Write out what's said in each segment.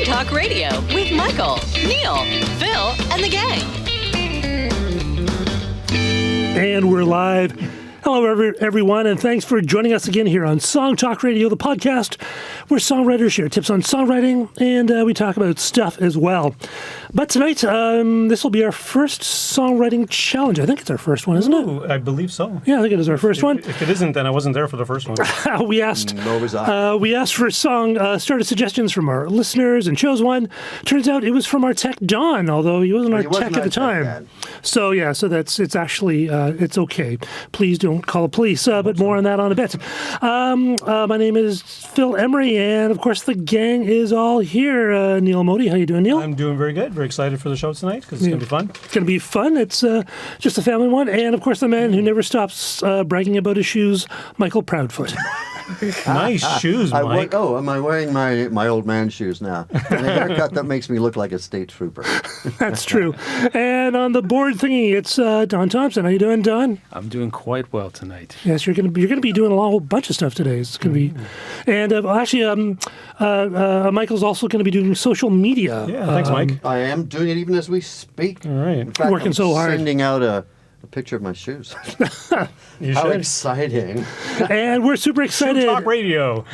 Song Talk Radio with Michael, Neel, Phil, and the gang. And we're live. Hello, everyone, and thanks for joining us again here on Song Talk Radio, the podcast where songwriters share tips on songwriting, and we talk about stuff as well. But tonight, this will be our first songwriting challenge. I think it's our first one, isn't it? I believe so. Yeah, I think it is our first one. If it isn't, then I wasn't there for the first one. We asked for song starter suggestions from our listeners and chose one. Turns out it was from our tech Don, although he wasn't our tech at the time. So it's actually it's okay. Please don't call the police, but more on that on a bit. My name is Phil Emery, and of course the gang is all here. Neel Modi, how you doing, Neel? I'm doing very good. Very excited for the show tonight because it's going to be fun. It's going to be fun. It's just a family one, and of course the man who never stops bragging about his shoes, Michael Proudfoot. Nice shoes, Mike. Am I wearing my old man shoes now? And a haircut that makes me look like a state trooper. That's true. And on the board thingy, it's Don Thompson. How you doing, Don? I'm doing quite well tonight. Yes, you're going to be doing a whole bunch of stuff today. It's going to be, and Michael's also going to be doing social media. Yeah, thanks, Mike. I am doing it even as we speak. All right. In fact, working so hard. Sending out a picture of my shoes. You How should. exciting. And we're super excited. Talk radio.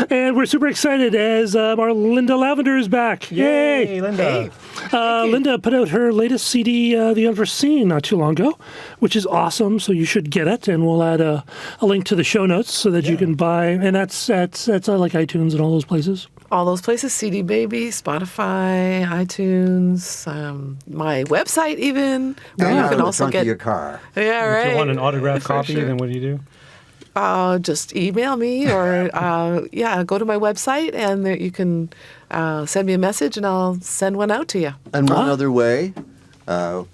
And we're super excited as our Linda Lavender is back. Yay, Linda. Linda put out her latest CD, The Unforeseen, not too long ago, which is awesome. So you should get it. And we'll add a link to the show notes so that you can buy. And that's like iTunes and all those places. All those places, CD Baby, Spotify, iTunes, my website even. And you out can of the also trunk get of your car. Yeah, right. If you want an autographed For copy, sure. then what do you do? Just email me or go to my website and there you can send me a message and I'll send one out to you. And one other way, our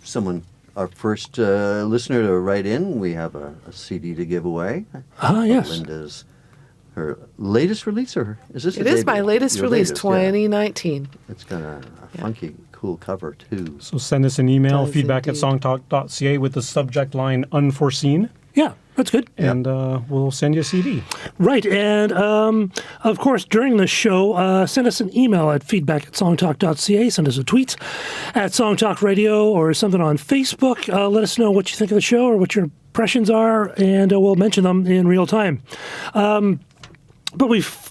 first listener to write in, we have a CD to give away. Yes. Linda's her latest release, or is this? It is my latest release, 2019. Yeah. It's got a funky, cool cover too. So send us an email, Does feedback indeed. at songtalk.ca with the subject line Unforeseen, Yeah, that's good. and we'll send you a CD. Right, and of course, during the show, send us an email at feedback@songtalk.ca, send us a tweet at Songtalk Radio or something on Facebook. Let us know what you think of the show or what your impressions are, and we'll mention them in real time. But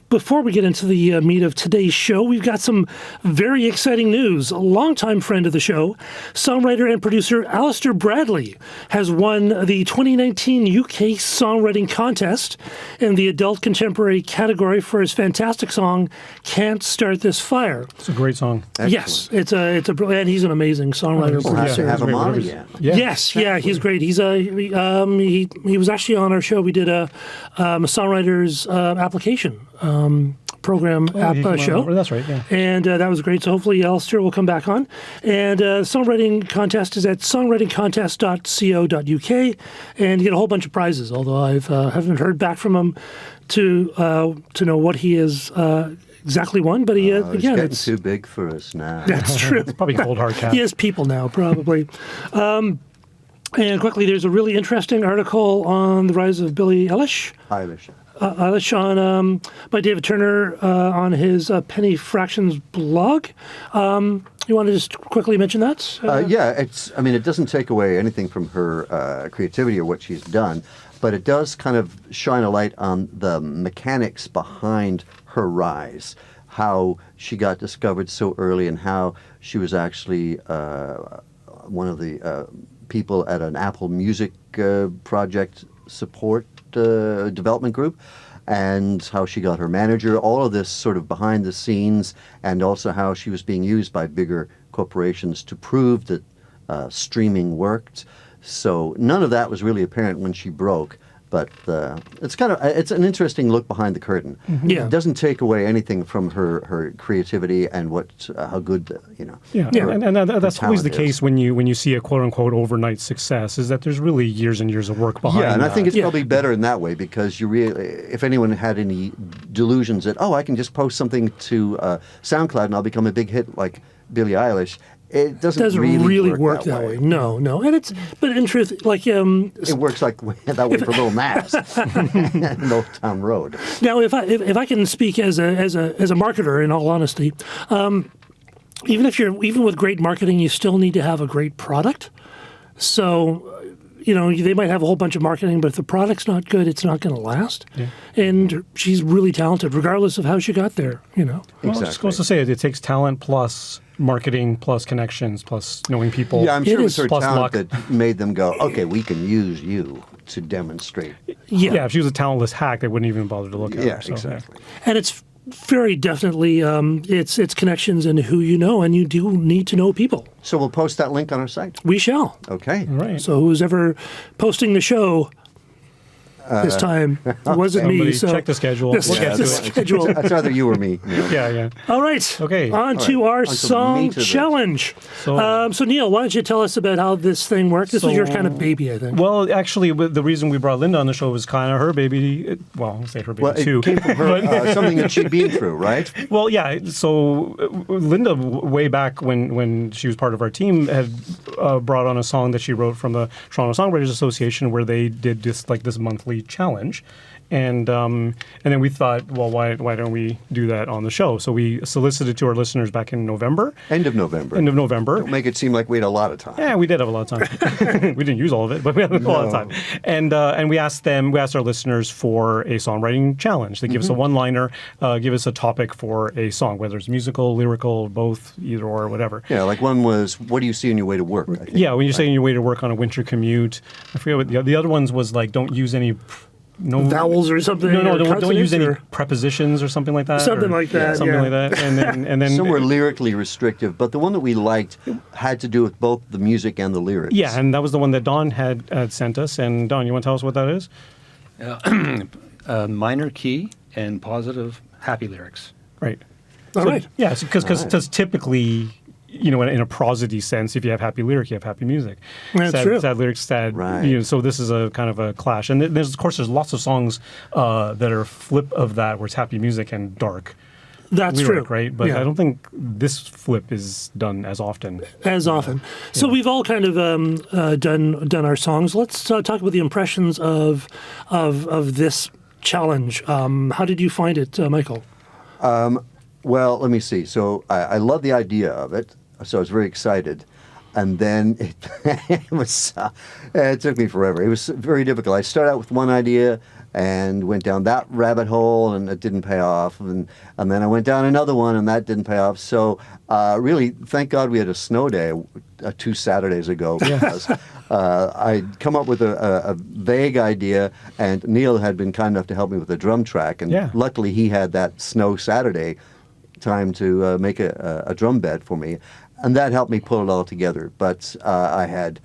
before we get into the meat of today's show, we've got some very exciting news. A longtime friend of the show, songwriter and producer Alistair Bradley, has won the 2019 UK Songwriting Contest in the Adult Contemporary category for his fantastic song, Can't Start This Fire. It's a great song. Excellent. Yes, it's a and he's an amazing songwriter. We'll have to producer. have him on Great. again. Yeah. Yes, yeah, he's great. He's he was actually on our show. We did a songwriter's application program show. That's right, yeah. And that was great. So hopefully Alistair will come back on. And songwriting contest is at songwritingcontest.co.uk, and you get a whole bunch of prizes. Although I haven't heard back from him to know what he is exactly won. But he It's again, getting it's too big for us now. that's true. Probably cold hard cap. He has people now, probably. And quickly, there's a really interesting article on the rise of Billie Eilish. Eilish. Eilish by David Turner on his Penny Fractions blog. You want to just quickly mention that? It doesn't take away anything from her creativity or what she's done, but it does kind of shine a light on the mechanics behind her rise, how she got discovered so early and how she was actually one of the people at an Apple Music project support development group, and how she got her manager, all of this sort of behind the scenes, and also how she was being used by bigger corporations to prove that streaming worked. So none of that was really apparent when she broke, but it's an interesting look behind the curtain. Mm-hmm. Yeah. It doesn't take away anything from her creativity and how good Yeah, Yeah. and that's always the talent is. case when you see a quote unquote overnight success, is that there's really years and years of work behind. Yeah, and I that. think it's probably better in that way, because you really, if anyone had any delusions that I can just post something to SoundCloud and I'll become a big hit like Billie Eilish, it doesn't really work that way. No, and but in truth, like it works like that way for Little Mass and Old Town Road. now, if I can speak as a marketer, in all honesty, even with great marketing, you still need to have a great product. So, they might have a whole bunch of marketing, but if the product's not good, it's not going to last. Yeah. And she's really talented, regardless of how she got there. Well, I was supposed to say it takes talent plus marketing plus connections plus knowing people. Yeah, I'm sure it was her plus talent luck. that made them go, okay, we can use you to demonstrate. Yeah, if she was a talentless hack, they wouldn't even bother to look at her. Yeah, exactly. And it's very definitely it's connections and who you know, and you do need to know people. So we'll post that link on our site. We shall. Okay. All right. So who's ever posting the show this time? It wasn't me. Somebody So check the schedule. This- We'll get the to it. schedule. That's either you or me. Neil. Yeah. All right. Okay. On to our On to the song meat of it. challenge. So- So Neel, why don't you tell us about how this thing worked? This was your kind of baby, I think. Well, actually, the reason we brought Linda on the show was kind of her baby. Well, I'll say her baby Well, too. it came from her, something that she'd been through, right? Well, yeah. So Linda, way back when she was part of our team, had brought on a song that she wrote from the Toronto Songwriters Association, where they did this monthly challenge. And then we thought, well, why don't we do that on the show? So we solicited to our listeners back in November. End of November. Don't make it seem like we had a lot of time. Yeah, we did have a lot of time. We didn't use all of it, but we had a lot of time. And we asked our listeners for a songwriting challenge. They give us a one-liner, give us a topic for a song, whether it's musical, lyrical, both, either or, whatever. Yeah, like one was, what do you see on your way to work? I think. Yeah, when you're saying your way to work on a winter commute. I forget what the other ones was like. Don't use any. No Vowels or something? No, or don't use any consonants, prepositions or something like that. Something like that, Something yeah. like that. And then Some were lyrically restrictive, but the one that we liked had to do with both the music and the lyrics. yeah, and that was the one that Don had sent us. And Don, you want to tell us what that is? Minor key and positive happy lyrics. Right. All right. Yeah, because typically, in a prosody sense, if you have happy lyric, you have happy music. That's sad, true. Sad lyrics, sad. Right. So this is a kind of a clash, and there's lots of songs that are flip of that, where it's happy music and dark. That's lyric, true. right? But Yeah. I don't think this flip is done as often. As often. So we've all kind of done our songs. Let's talk about the impressions of this challenge. How did you find it, Michael? Well, let me see. So I love the idea of it. So I was very excited. And then it took me forever. It was very difficult. I started out with one idea and went down that rabbit hole, and it didn't pay off. And then I went down another one, and that didn't pay off. So really, thank God we had a snow day 2 Saturdays ago, because I'd come up with a vague idea, and Neel had been kind enough to help me with the drum track. And luckily, he had that snow Saturday time to make a drum bed for me. And that helped me pull it all together. But I had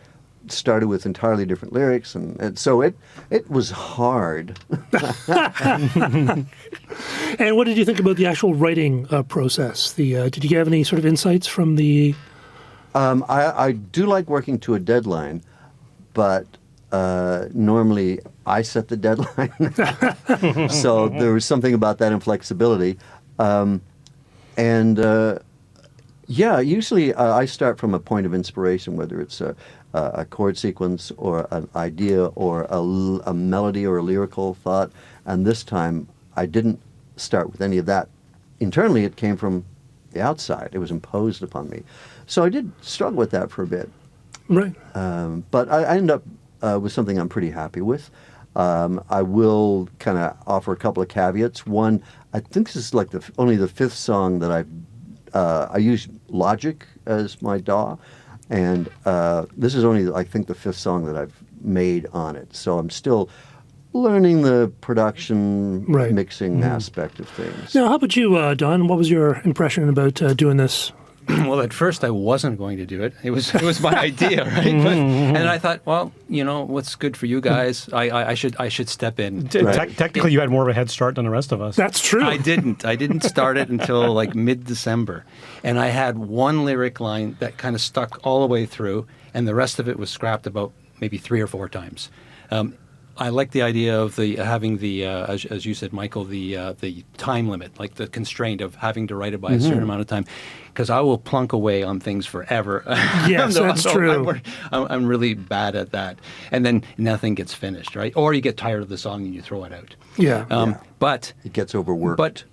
started with entirely different lyrics, and so it was hard. And what did you think about the actual writing process? Did you have any sort of insights from the... I do like working to a deadline, but normally I set the deadline. So there was something about that inflexibility. Usually I start from a point of inspiration, whether it's a chord sequence or an idea or a melody or a lyrical thought. And this time I didn't start with any of that. Internally, it came from the outside. It was imposed upon me. So I did struggle with that for a bit. Right. But I ended up with something I'm pretty happy with. I will kind of offer a couple of caveats. One, I think this is like only the fifth song that I use Logic as my DAW, and this is only, I think, the fifth song that I've made on it. So I'm still learning the production, mixing aspect of things. Now, how about you, Don? What was your impression about doing this? Well, at first I wasn't going to do it. It was my idea, right? And I thought, well, what's good for you guys? I should step in. Technically, you had more of a head start than the rest of us. That's true. I didn't start it until like mid-December, and I had one lyric line that kind of stuck all the way through, and the rest of it was scrapped about maybe 3 or 4 times. I like the idea of having the as you said, Michael, the time limit, like the constraint of having to write it by a certain amount of time, because I will plunk away on things forever. Yes, that's true. I'm really bad at that, and then nothing gets finished, right? Or you get tired of the song and you throw it out. Yeah. But It gets overworked. But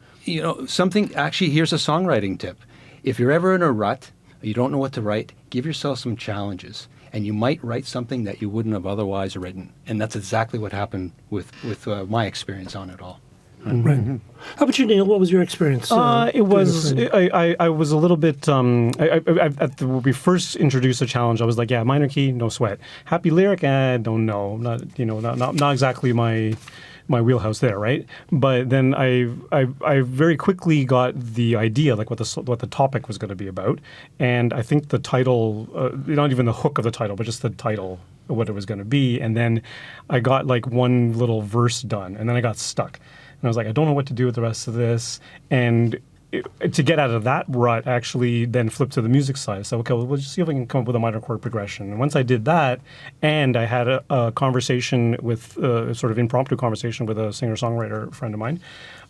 something. Actually, here's a songwriting tip: if you're ever in a rut, you don't know what to write, give yourself some challenges. And you might write something that you wouldn't have otherwise written, and that's exactly what happened with my experience on it all. Right. How about you, Neel? What was your experience? It was. I was a little bit. When we first introduced the challenge, I was like, "Yeah, minor key, no sweat. Happy lyric, don't know. Not exactly my wheelhouse there, right?" But then I very quickly got the idea, like what the topic was going to be about, and I think the title, not even the hook of the title, but just the title, what it was going to be, and then I got like one little verse done, and then I got stuck, and I was like, I don't know what to do with the rest of this, and to get out of that rut, I actually then flipped to the music side. So, okay, well, we'll just see if I can come up with a minor chord progression. And once I did that, and I had a conversation with, sort of impromptu conversation with a singer-songwriter friend of mine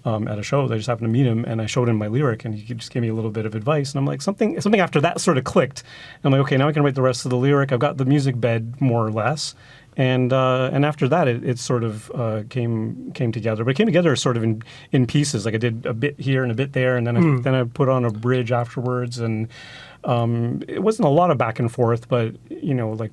at a show. I just happened to meet him, and I showed him my lyric, and he just gave me a little bit of advice. And I'm like, something after that sort of clicked. I'm like, okay, now I can write the rest of the lyric. I've got the music bed, more or less. And after that, it sort of came together. But it came together sort of in pieces. Like I did a bit here and a bit there, and then I put on a bridge afterwards. And it wasn't a lot of back and forth, but like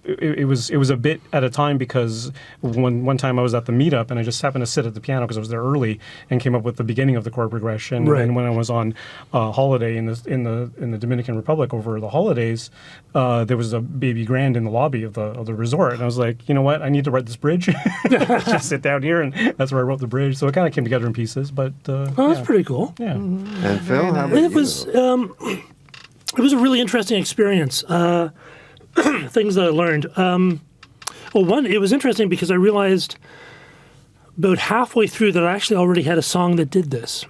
it was a bit at a time, because one time I was at the meetup and I just happened to sit at the piano because I was there early and came up with the beginning of the chord progression. Right. And when I was on holiday in the Dominican Republic over the holidays, there was a baby grand in the lobby of the resort, and I was like, you know what, I need to write this bridge. Just sit down here, and that's where I wrote the bridge. So it kind of came together in pieces. But that's pretty cool. Yeah. And Phil, how about you? It was a really interesting experience. Things that I learned. One, it was interesting because I realized about halfway through that I actually already had a song that did this,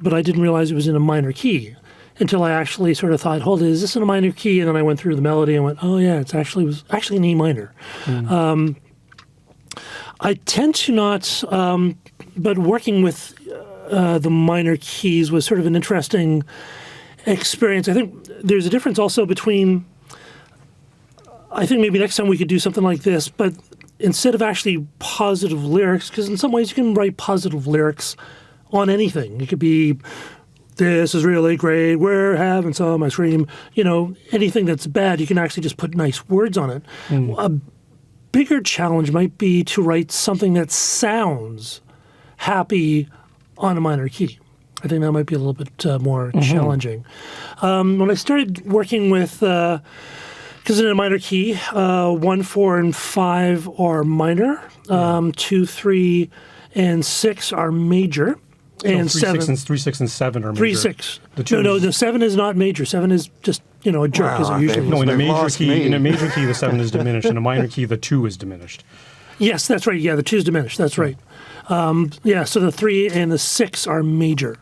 but I didn't realize it was in a minor key until I actually sort of thought, hold it, is this in a minor key? And then I went through the melody and went, oh yeah, was actually in E minor. I tend to not, but working with the minor keys was sort of an interesting experience. I think there's a difference also between, I think maybe next time we could do something like this, but instead of actually positive lyrics, because in some ways you can write positive lyrics on anything. It could be, this is really great, we're having some ice cream. Anything that's bad, you can actually just put nice words on it. A bigger challenge might be to write something that sounds happy on a minor key. I think that might be a little bit more challenging. When I started working with, because in a minor key, 1, 4, and 5 are minor, 2, 3, and 6 are major, and 3, 6, and 7 are major. 3, 6. No, the 7 is not major. 7 is just a jerk, as it usually is. No, in a major key, the 7 is diminished. In a minor key, the 2 is diminished. Yes, that's right. Yeah, the 2 is diminished. That's right. So the 3 and the 6 are major.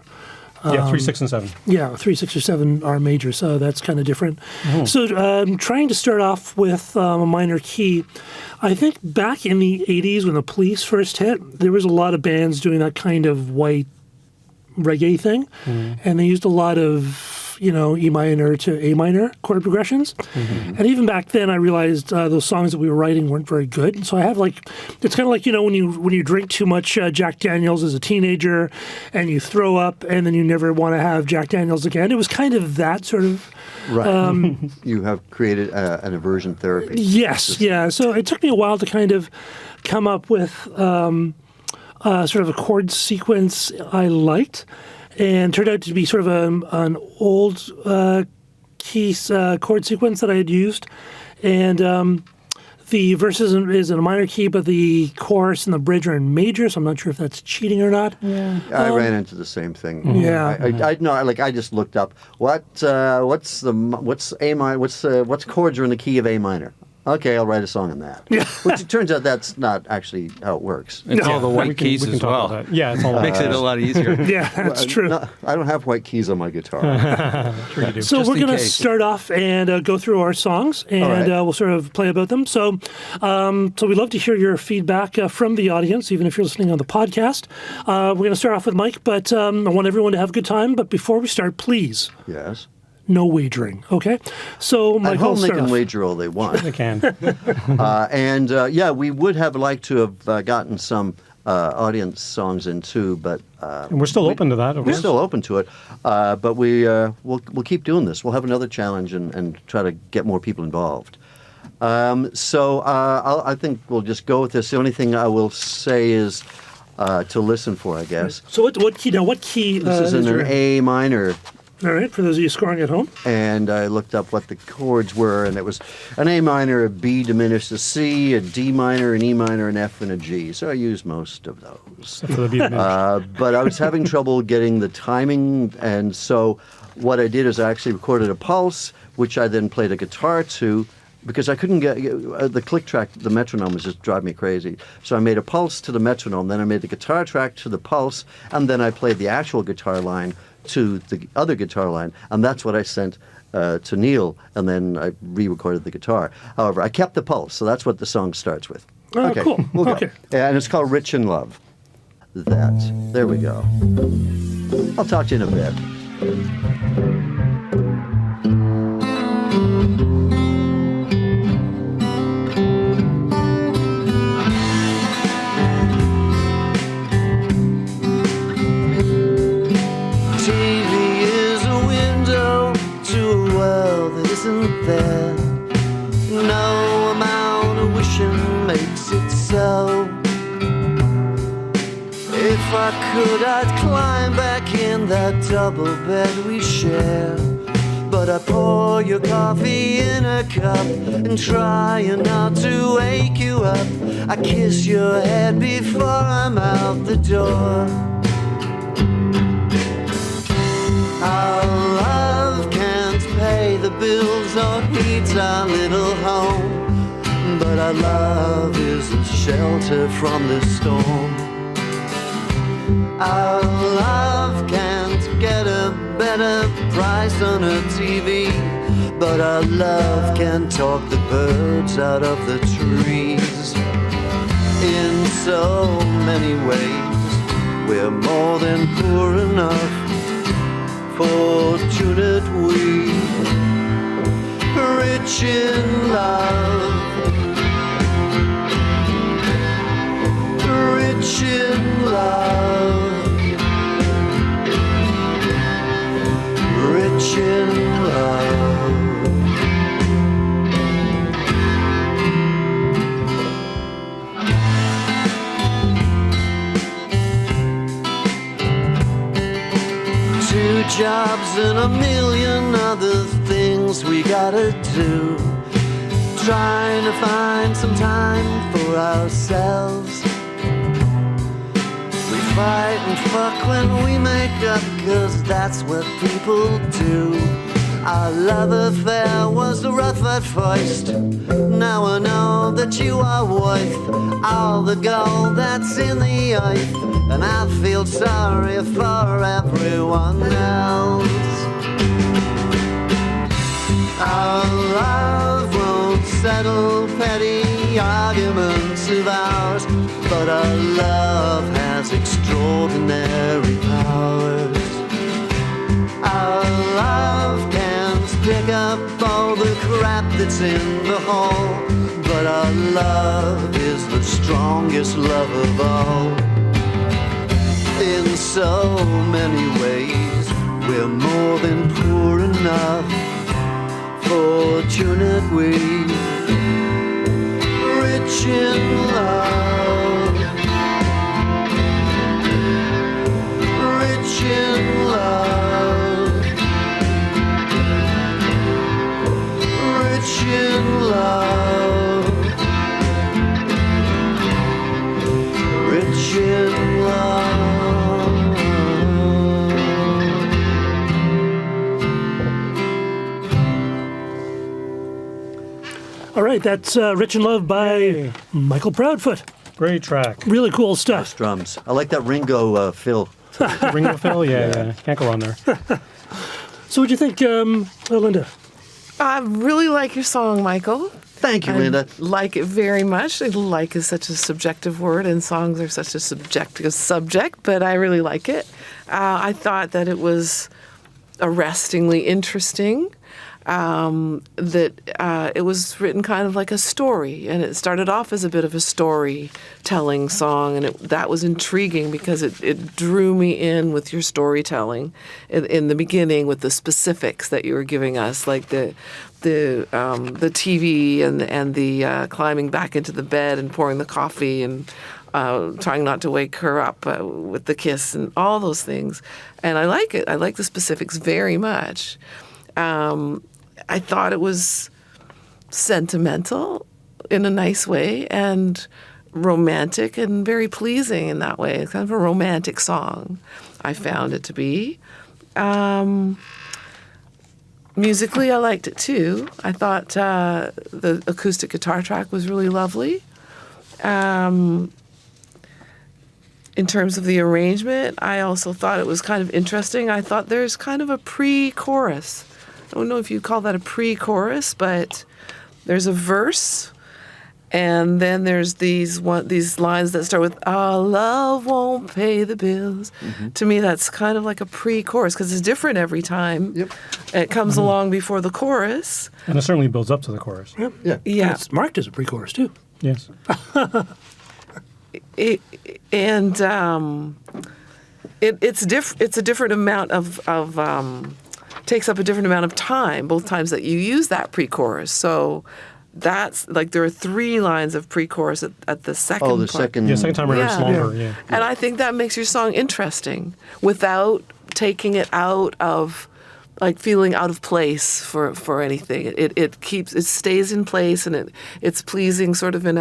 3, 6, and 7. Yeah, 3, 6, or 7 are major, so that's kind of different. So trying to start off with a minor key, I think back in the 80s when the Police first hit, there was a lot of bands doing that kind of white reggae thing, and they used a lot of E minor to A minor chord progressions. And even back then I realized those songs that we were writing weren't very good. So I have it's kind of like, when you drink too much Jack Daniels as a teenager and you throw up and then you never want to have Jack Daniels again. It was kind of that sort of... Right. You have created an aversion therapy. Yes, yeah. So it took me a while to kind of come up with sort of a chord sequence I liked. And turned out to be sort of an old key chord sequence that I had used. And the verses is in a minor key, but the chorus and the bridge are in major, so I'm not sure if that's cheating or not. Yeah. I ran into the same thing. Yeah. I just looked up what's chords are in the key of A minor. Okay, I'll write a song on that. Yeah. Which it turns out that's not actually how it works. It's all the We white can keys as talk well. about that. Yeah, it's all Makes it a lot easier. Yeah, that's true. No, I don't have white keys on my guitar. Sure you do. So Just we're in going to case. start off and go through our songs, and right. we'll sort of play about them. So we'd love to hear your feedback from the audience, even if you're listening on the podcast. We're going to start off with Mike, but I want everyone to have a good time. But before we start, please, Yes. no wagering, okay? So, At Michael, home they start can off. wager all they want. I can. Yeah, we would have liked to have gotten some audience songs in too, but And we're still open to that. Of we're course. still open to it. But we'll keep doing this. We'll have another challenge and try to get more people involved. I think we'll just go with this. The only thing I will say is to listen for, I guess. So what key? Now, what key This is in your- an A minor. All right, for those of you scoring at home. And I looked up what the chords were, and it was an A minor, a B diminished, a C, a D minor, an E minor, an F, and a G. So I used most of those. For the beat minute. But I was having trouble getting the timing, and so what I did is I actually recorded a pulse, which I then played a guitar to, because I couldn't get the click track, the metronome was just driving me crazy. So I made a pulse to the metronome, then I made the guitar track to the pulse, and then I played the actual guitar line to the other guitar line, and that's what I sent to Neel, and then I re-recorded the guitar. However, I kept the pulse, so that's what the song starts with. Oh, cool. We'll go. Okay. And it's called Rich in Love. There we go. I'll talk to you in a bit. TV is a window to a world that isn't there. No amount of wishing makes it so. If I could, I'd climb back in that double bed we share. But I pour your coffee in a cup and try not to wake you up. I kiss your head before I'm out the door. Our love can't pay the bills or heat our little home, but our love is a shelter from the storm. Our love can't get a better price on a TV, but our love can talk the birds out of the trees. In so many ways, we're more than poor enough. Fortunate we, rich in love, rich in love, rich in love. Two jobs and a million other things we gotta do, trying to find some time for ourselves. We fight and fuck when we make up, 'cause that's what people do. Our love affair was rough at first. Now I know that you are worth all the gold that's in the earth, and I feel sorry for everyone else. Our love won't settle petty arguments of ours, but our love has extraordinary powers. Our love can't pick up all the crap that's in the hall, but our love is the strongest love of all. In so many ways, we're more than poor enough. Fortunate we, rich in love, rich in love, rich in love, rich in love. All right, that's Rich in Love by Michael Proudfoot. Great track. Really cool stuff. Drums. I like that Ringo Phil. Ringo Phil? Yeah. Can't go wrong there. So what'd you think, Linda? I really like your song, Michael. Thank you, Linda. I like it very much. Like is such a subjective word, and songs are such a subjective subject, but I really like it. I thought that it was arrestingly interesting. That it was written kind of like a story, and it started off as a bit of a storytelling song, and that was intriguing because it drew me in with your storytelling in the beginning with the specifics that you were giving us, like the TV and the climbing back into the bed and pouring the coffee and trying not to wake her up with the kiss and all those things. And I like it. I like the specifics very much. I thought it was sentimental in a nice way and romantic and very pleasing in that way. It's kind of a romantic song, I found it to be. Musically, I liked it too. I thought the acoustic guitar track was really lovely. In terms of the arrangement, I also thought it was kind of interesting. I thought there's kind of a pre-chorus. I don't know if you call that a pre-chorus, but there's a verse, and then there's these lines that start with "Our love won't pay the bills." Mm-hmm. To me, that's kind of like a pre-chorus because it's different every time. Yep. It comes along before the chorus. And it certainly builds up to the chorus. Yep. Yeah. Yeah. It's marked as a pre-chorus, too. Yes. It's a different amount of takes up a different amount of time, both times that you use that pre-chorus. So that's like there are 3 lines of pre-chorus at the second Oh, the part. second. Yeah, second time around it's longer. Yeah. And I think that makes your song interesting without taking it out of, like, feeling out of place for anything. It stays in place, and it's pleasing sort of in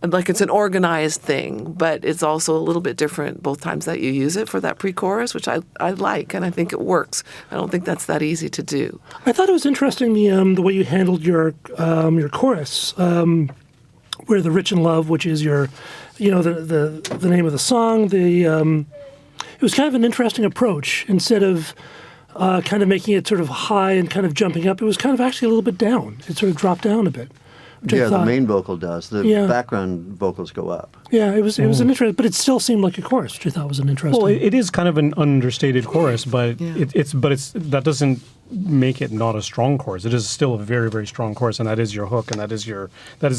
like it's an organized thing, but it's also a little bit different both times that you use it for that pre-chorus, which I like, and I think it works. I don't think that's that easy to do. I thought it was interesting the way you handled your chorus, where the Rich in Love, which is your, the name of the song. It was kind of an interesting approach. Instead of kind of making it sort of high and kind of jumping up, it was kind of actually a little bit down. It sort of dropped down a bit. Yeah, the main vocal does. The background vocals go up. Yeah, it was an interesting, but it still seemed like a chorus, which I thought was an interesting. Well, it is kind of an understated chorus, but that doesn't make it not a strong chorus. It is still a very, very strong chorus, and that is your hook, and that is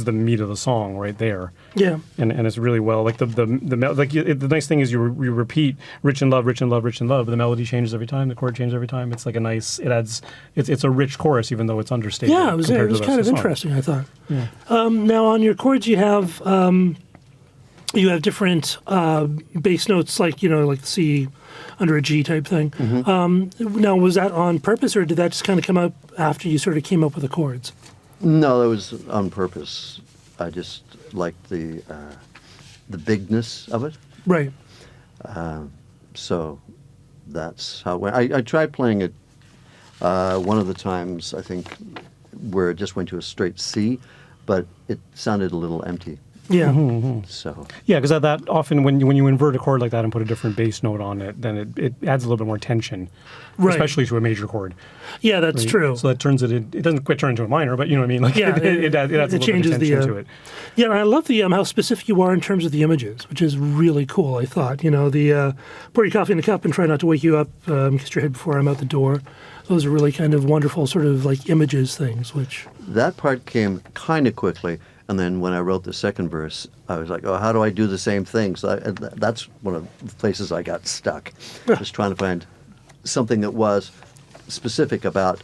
the meat of the song right there. Yeah, and it's really well like the nice thing is you repeat "Rich in Love, Rich in Love, Rich in Love." The melody changes every time, the chord changes every time. It's like it's a rich chorus, even though it's understated. Yeah, it was kind of interesting, I thought. Yeah. Now on your chords you have different bass notes, like the C under a G type thing. Mm-hmm. Now, was that on purpose, or did that just kind of come up after you sort of came up with the chords? No, that was on purpose. I just liked the bigness of it. Right. So that's how it went. I tried playing it one of the times, I think, where it just went to a straight C, but it sounded a little empty. Yeah. Mm-hmm. So. Yeah, because that often when you invert a chord like that and put a different bass note on it, then it adds a little bit more tension, right, especially to a major chord. Yeah, that's true. So that turns it. It doesn't quite turn into a minor, but you know what I mean. Like it adds a little bit of tension to it. Yeah, and I love the how specific you are in terms of the images, which is really cool. I thought the pour your coffee in the cup and try not to wake you up, kiss your head before I'm out the door. Those are really kind of wonderful sort of like images things. Which that part came kind of quickly. And then when I wrote the second verse, I was like, oh, how do I do the same thing? So that's one of the places I got stuck, just trying to find something that was specific about,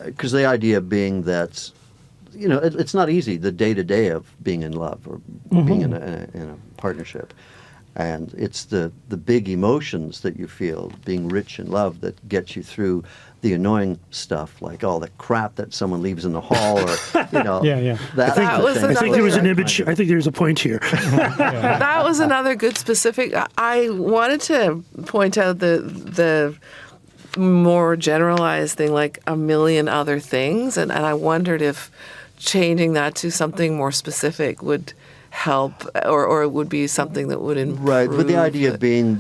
because the idea being that, it's not easy, the day-to-day of being in love or being in a partnership. And it's the big emotions that you feel, being rich in love, that gets you through the annoying stuff, like all the crap that someone leaves in the hall, or yeah. I think there was an image. I think there's a point here. That was another good specific. I wanted to point out the more generalized thing, like a million other things, and I wondered if changing that to something more specific would help, or it would be something that would improve. Right, but the idea it. being,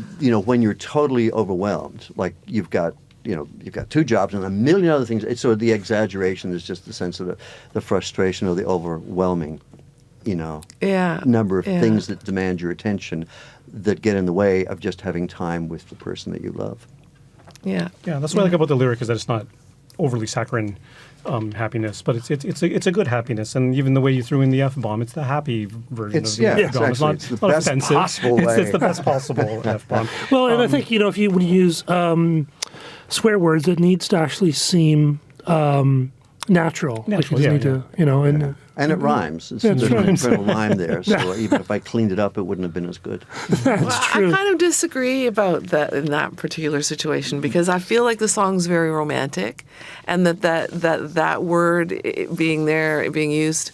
when you're totally overwhelmed, like you've got 2 jobs and a million other things. So the exaggeration is just the sense of the frustration or the overwhelming, number of things that demand your attention that get in the way of just having time with the person that you love. Yeah. Yeah, that's what I like about the lyric is that it's not overly saccharine happiness, but it's a good happiness, and even the way you threw in the F-bomb, it's the happy version of the F-bomb. It's the best offensive. possible way. It's the best possible F-bomb. Well, and I think when you use swear words, it needs to actually seem natural. Like it doesn't need to, And it rhymes. There's That's an right. internal rhyme there, so even if I cleaned it up, it wouldn't have been as good. That's true. I kind of disagree about that in that particular situation, because I feel like the song's very romantic, and that word being there, being used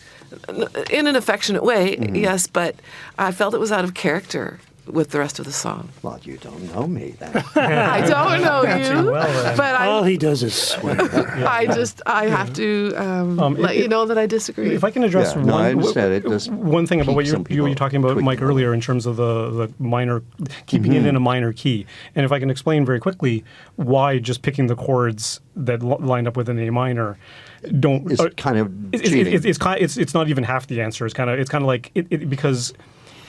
in an affectionate way, yes, but I felt it was out of character with the rest of the song. Well, you don't know me then. I don't know you, but All he does is swear. I have to let you know that I disagree. If I can address Yeah, no, I understand it does one thing about what keep some you were people talking about, tweaking Mike, a little. earlier in terms of the minor, keeping it in a minor key. And if I can explain very quickly why just picking the chords that lined up with an A minor don't... It's kind of cheating. It's not even half the answer. It's kind of like because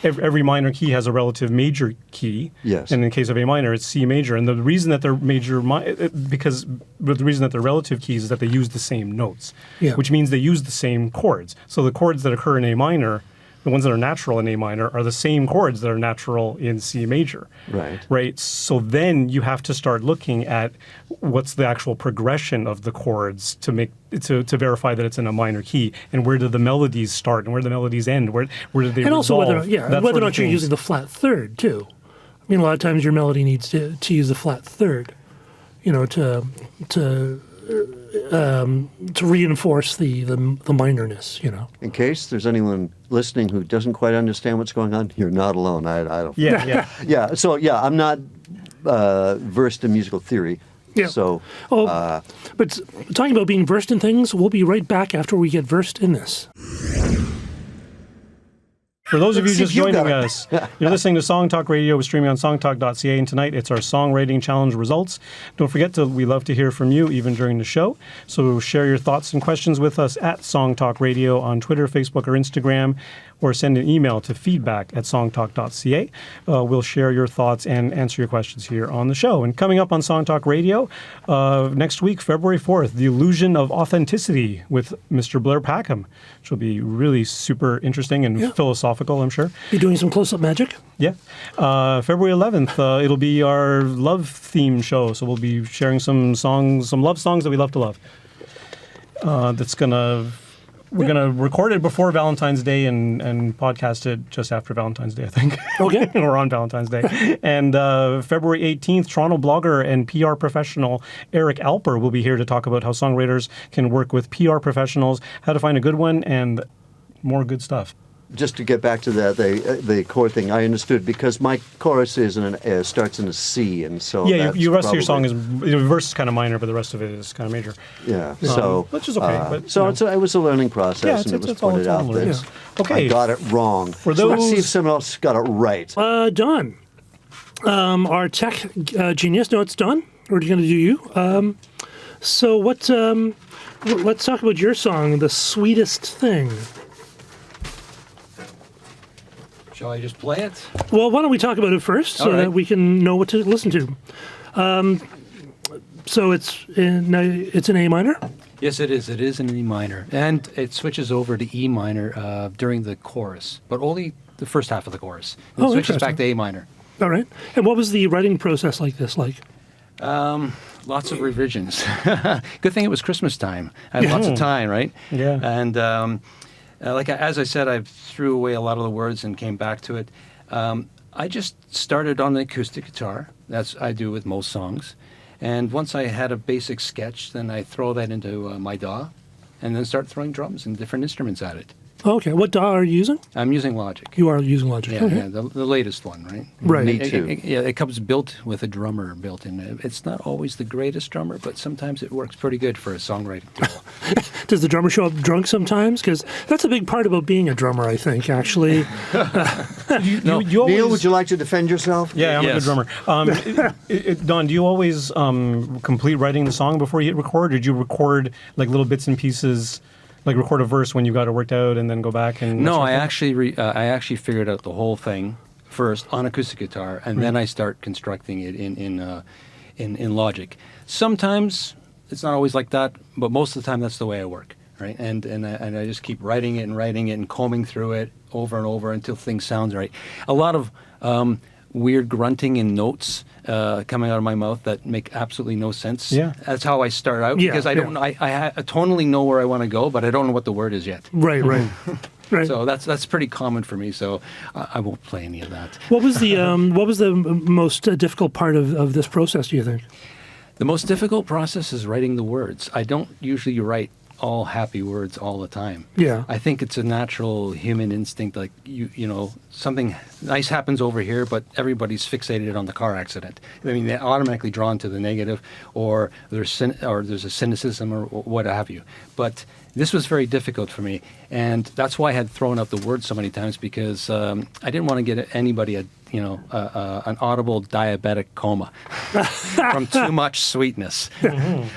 every minor key has a relative major key. Yes. And in case of A minor, it's C major. And the reason that they're the reason that they're relative keys is that they use the same notes, which means they use the same chords. So the chords that occur in A minor, the ones that are natural in A minor, are the same chords that are natural in C major. Right. Right. So then you have to start looking at what's the actual progression of the chords to verify that it's in a minor key, and where do the melodies start and where do the melodies end? Where do they And also resolve? whether or not you're using the flat third too. I mean, a lot of times your melody needs to use the flat third, to reinforce the minorness, In case there's anyone listening who doesn't quite understand what's going on, you're not alone. I don't. Yeah. Yeah. So I'm not versed in musical theory. Yeah. So. But talking about being versed in things, we'll be right back after we get versed in this. For those of you See if just you joining got it. us, you're listening to Song Talk Radio. We're streaming on songtalk.ca, and tonight it's our songwriting challenge results. Don't forget we love to hear from you even during the show. So share your thoughts and questions with us at Song Talk Radio on Twitter, Facebook, or Instagram, or send an email to feedback@songtalk.ca. We'll share your thoughts and answer your questions here on the show. And coming up on Song Talk Radio next week, February 4th, The Illusion of Authenticity with Mr. Blair Packham, which will be really super interesting and philosophical, I'm sure. Be doing some close-up magic. Yeah. February 11th, it'll be our love theme show. So we'll be sharing some love songs that we love to love. We're going to record it before Valentine's Day and podcast it just after Valentine's Day, I think. Okay. Or on Valentine's Day. And February 18th, Toronto blogger and PR professional Eric Alper will be here to talk about how songwriters can work with PR professionals, how to find a good one, and more good stuff. Just to get back to the chord thing, I understood because my chorus starts in a C, and so Yeah, that's your rest of your probably- song is the verse is kind of minor, but the rest of it is kind of major. Yeah, so which is okay. But, so it was a learning process, Yeah, and it was it's all- pointed it's all out learning. that Okay. I got it wrong. For So let's see those- if someone else got it right. Don, our tech genius. No, it's Don. We're going to do you. So what? Let's talk about your song, "The Sweetest Thing." Shall I just play it? Well, why don't we talk about it first so All right. that we can know what to listen to? So it's in A minor. Yes, it is. It is in E minor. And it switches over to E minor during the chorus, but only the first half of the chorus. And it switches back to A minor. All right. And what was the writing process like? Lots of revisions. Good thing it was Christmas time. I had lots of time, right? Yeah. And as I said, I threw away a lot of the words and came back to it. I just started on the acoustic guitar. That's I do with most songs. And once I had a basic sketch, then I throw that into my DAW and then start throwing drums and different instruments at it. Okay. What DAW are you using? I'm using Logic. You are using Logic. Yeah, Okay. yeah, the latest one, right? Right. Me too. It comes built with a drummer built in. It's not always the greatest drummer, but sometimes it works pretty good for a songwriting tool. Does the drummer show up drunk sometimes? Because that's a big part about being a drummer, I think, actually. You always, Neel, would you like to defend yourself? Yeah, I'm a good Yes. drummer. Don, do you always complete writing the song before you hit record? Or did you record like little bits and pieces, like record a verse when you got it worked out and then go back and... No, I actually figured out the whole thing first on acoustic guitar, and then I start constructing it in Logic. Sometimes it's not always like that, but most of the time that's the way I work, right? And I just keep writing it and combing through it over and over until things sound right. A lot of weird grunting in notes coming out of my mouth that make absolutely no sense. Yeah. That's how I start out, Yeah, because I don't. I totally know where I want to go, but I don't know what the word is yet. Right. Right. So that's pretty common for me. So I won't play any of that. What was the most difficult part of this process, do you think? The most difficult process is writing the words. I don't usually write all happy words all the time. Yeah. I think it's a natural human instinct. Like you know, something nice happens over here, but everybody's fixated on the car accident. I mean, they're automatically drawn to the negative, or there's a cynicism or what have you. But this was very difficult for me, and that's why I had thrown out the word so many times, because I didn't want to get anybody an audible diabetic coma from too much sweetness.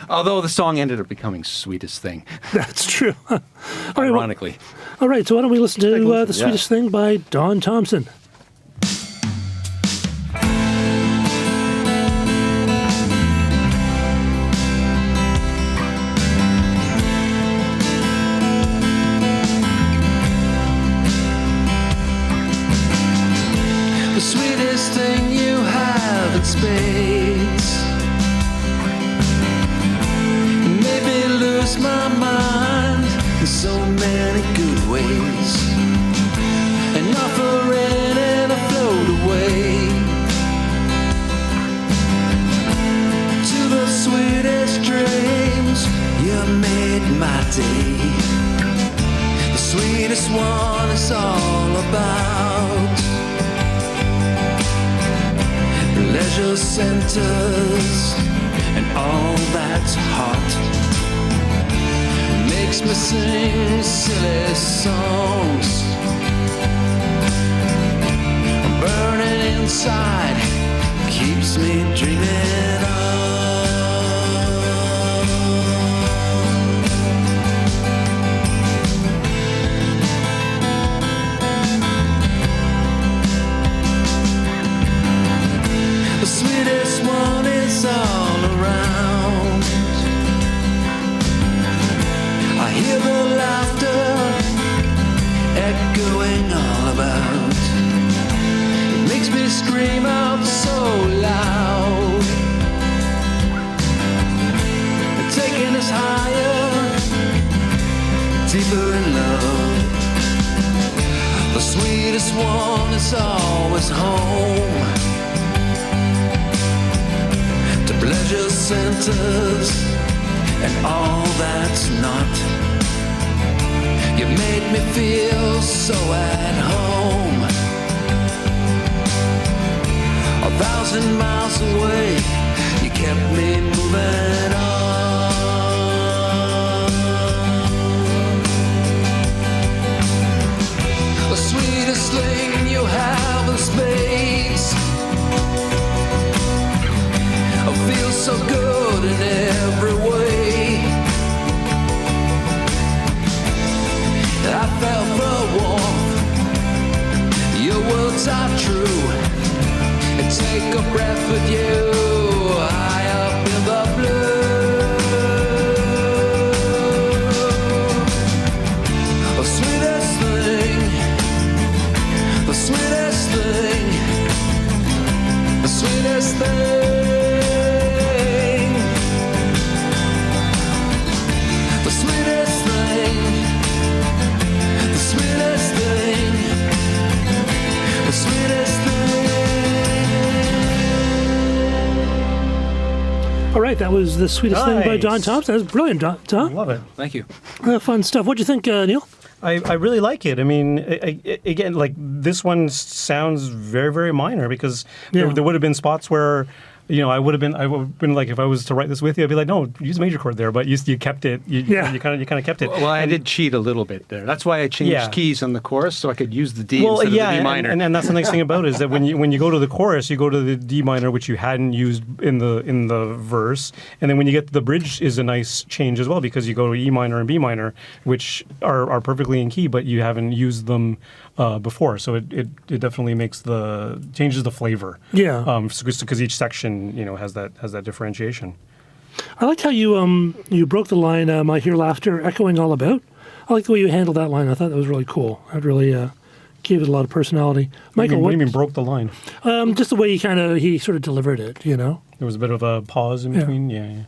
Although the song ended up becoming Sweetest Thing, That's true. All right, well, ironically. all right, so why don't we listen to The Sweetest Thing by Don Thompson. The sweetest thing you have in spades made me lose my mind in so many good ways, and offering it a float away to the sweetest dreams. You made my day. The sweetest one is all about pleasure centers and all that's hot. Makes me sing silly songs. I'm burning inside, keeps me dreaming on. The sweetest one is all around. I hear the laughter echoing all about. It makes me scream out so loud, taking us higher, deeper in love. The sweetest one is always home. Pleasure centers and all that's not. You made me feel so at home. 1,000 miles away, you kept me moving on. The sweetest thing you have in spades. I feel so good in every way. I felt the warmth. Your words are true. And take a breath with you high up in the blue. The sweetest thing, the sweetest thing, the sweetest thing. All right, that was The Sweetest Thing by Nice. Don Thompson. That was brilliant, Don. Love it. Thank you. Fun stuff. What'd you think, Neel? I really like it. I mean, again, like this one sounds very, very minor because there would have been spots where, I would have been like, if I was to write this with you, I'd be like, no, use a major chord there, but you kept it. You kind of kept it. Well, I did cheat a little bit there. That's why I changed keys on the chorus so I could use the D instead of the D minor. And that's the nice thing about it is that when you go to the chorus, you go to the D minor, which you hadn't used in the verse, and then when you get to the bridge is a nice change as well because you go to E minor and B minor, which are perfectly in key, but you haven't used them before. So it definitely changes the flavor. Yeah. Because each section has that differentiation. I liked how you broke the line, I hear laughter echoing all about. I like the way you handled that line. I thought that was really cool. That really gave it a lot of personality. Michael, what do you mean broke the line? Just the way he sort of delivered it, There was a bit of a pause in between. Yeah.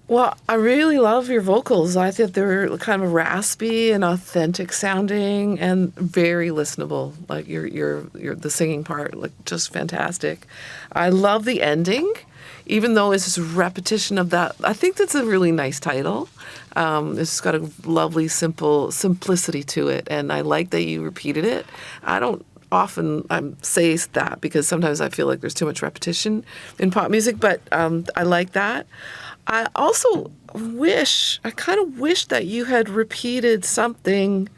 Well, I really love your vocals. I thought they were kind of raspy and authentic sounding and very listenable. Like your the singing part, like just fantastic. I love the ending, even though it's just repetition of that. I think that's a really nice title. It's got a lovely simplicity to it, and I like that you repeated it. I don't often say that because sometimes I feel like there's too much repetition in pop music, but I like that. I also kind of wish that you had repeated something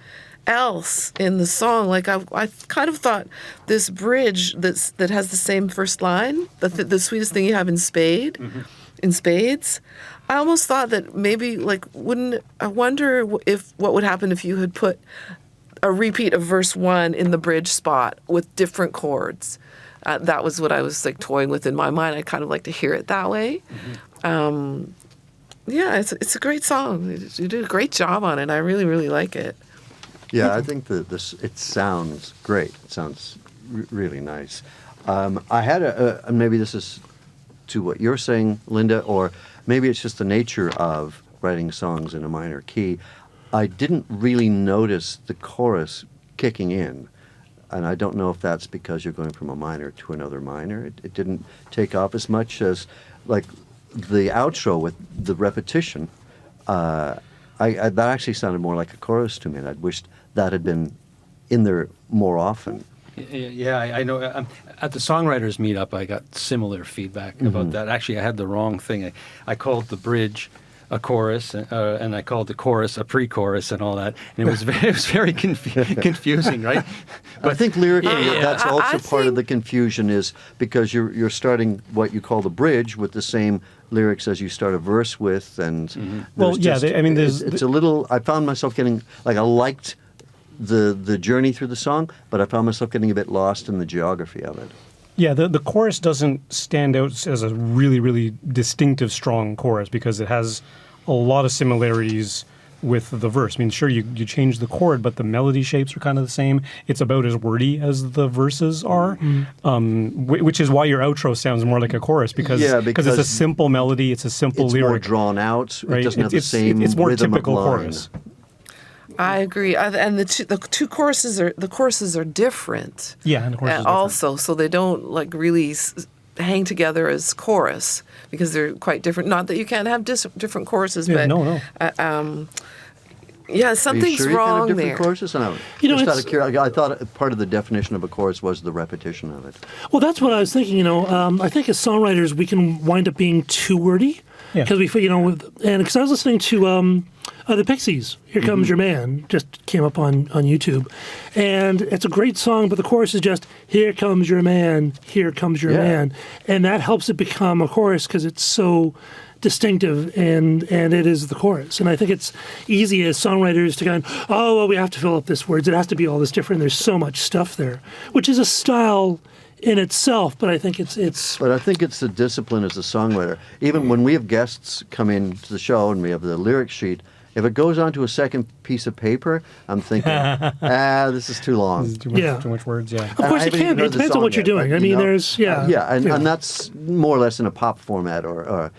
else in the song. Like I kind of thought this bridge that has the same first line, the sweetest thing you have in spades. I almost thought that maybe I wonder what would happen if you had put a repeat of verse 1 in the bridge spot with different chords. That was what I was toying with in my mind. I kind of like to hear it that way. It's a great song. You did a great job on it. I really, really like it. Yeah, I think it sounds great. It sounds really nice. I had and maybe this is to what you're saying, Linda, or maybe it's just the nature of writing songs in a minor key. I didn't really notice the chorus kicking in. And I don't know if that's because you're going from a minor to another minor. It didn't take off as much as the outro with the repetition. That actually sounded more like a chorus to me, and I'd wished that had been in there more often. Yeah, I know. At the songwriters meetup, I got similar feedback about that. Actually, I had the wrong thing. I called the bridge a chorus, and I called the chorus a pre-chorus and all that, and it was very confusing, right? But I think lyrically, that's also part of the confusion is because you're starting what you call the bridge with the same lyrics as you start a verse with, and it's a little. I found myself getting I liked the journey through the song, but I found myself getting a bit lost in the geography of it. Yeah, the chorus doesn't stand out as a really, really distinctive, strong chorus because it has a lot of similarities with the verse. I mean, sure, you change the chord, but the melody shapes are kind of the same. It's about as wordy as the verses are, which is why your outro sounds more like a chorus because it's a simple melody, it's a simple lyric. It's more drawn out. Right? It doesn't have the same it's more rhythm typical of line. chorus. I agree, and the two choruses are different. Yeah, and the choruses also, so they don't really hang together as chorus because they're quite different. Not that you can't have different choruses, but no. Something's wrong there. Choruses? No. Just out of curiosity, I thought part of the definition of a chorus was the repetition of it. Well, that's what I was thinking. I think as songwriters we can wind up being too wordy because because I was listening to the Pixies, Here Comes Your Man, just came up on YouTube. And it's a great song, but the chorus is just, here comes your man, here comes your man. And that helps it become a chorus because it's so distinctive and it is the chorus. And I think it's easy as songwriters to we have to fill up this words. It has to be all this different. There's so much stuff there, which is a style in itself, but I think it's. But I think it's the discipline as a songwriter. Even when we have guests come into the show and we have the lyric sheet, if it goes onto a second piece of paper, I'm thinking, this is too long. This is too much words, Of course it can. It depends on what you're doing. I mean, there's, and that's more or less in a pop format or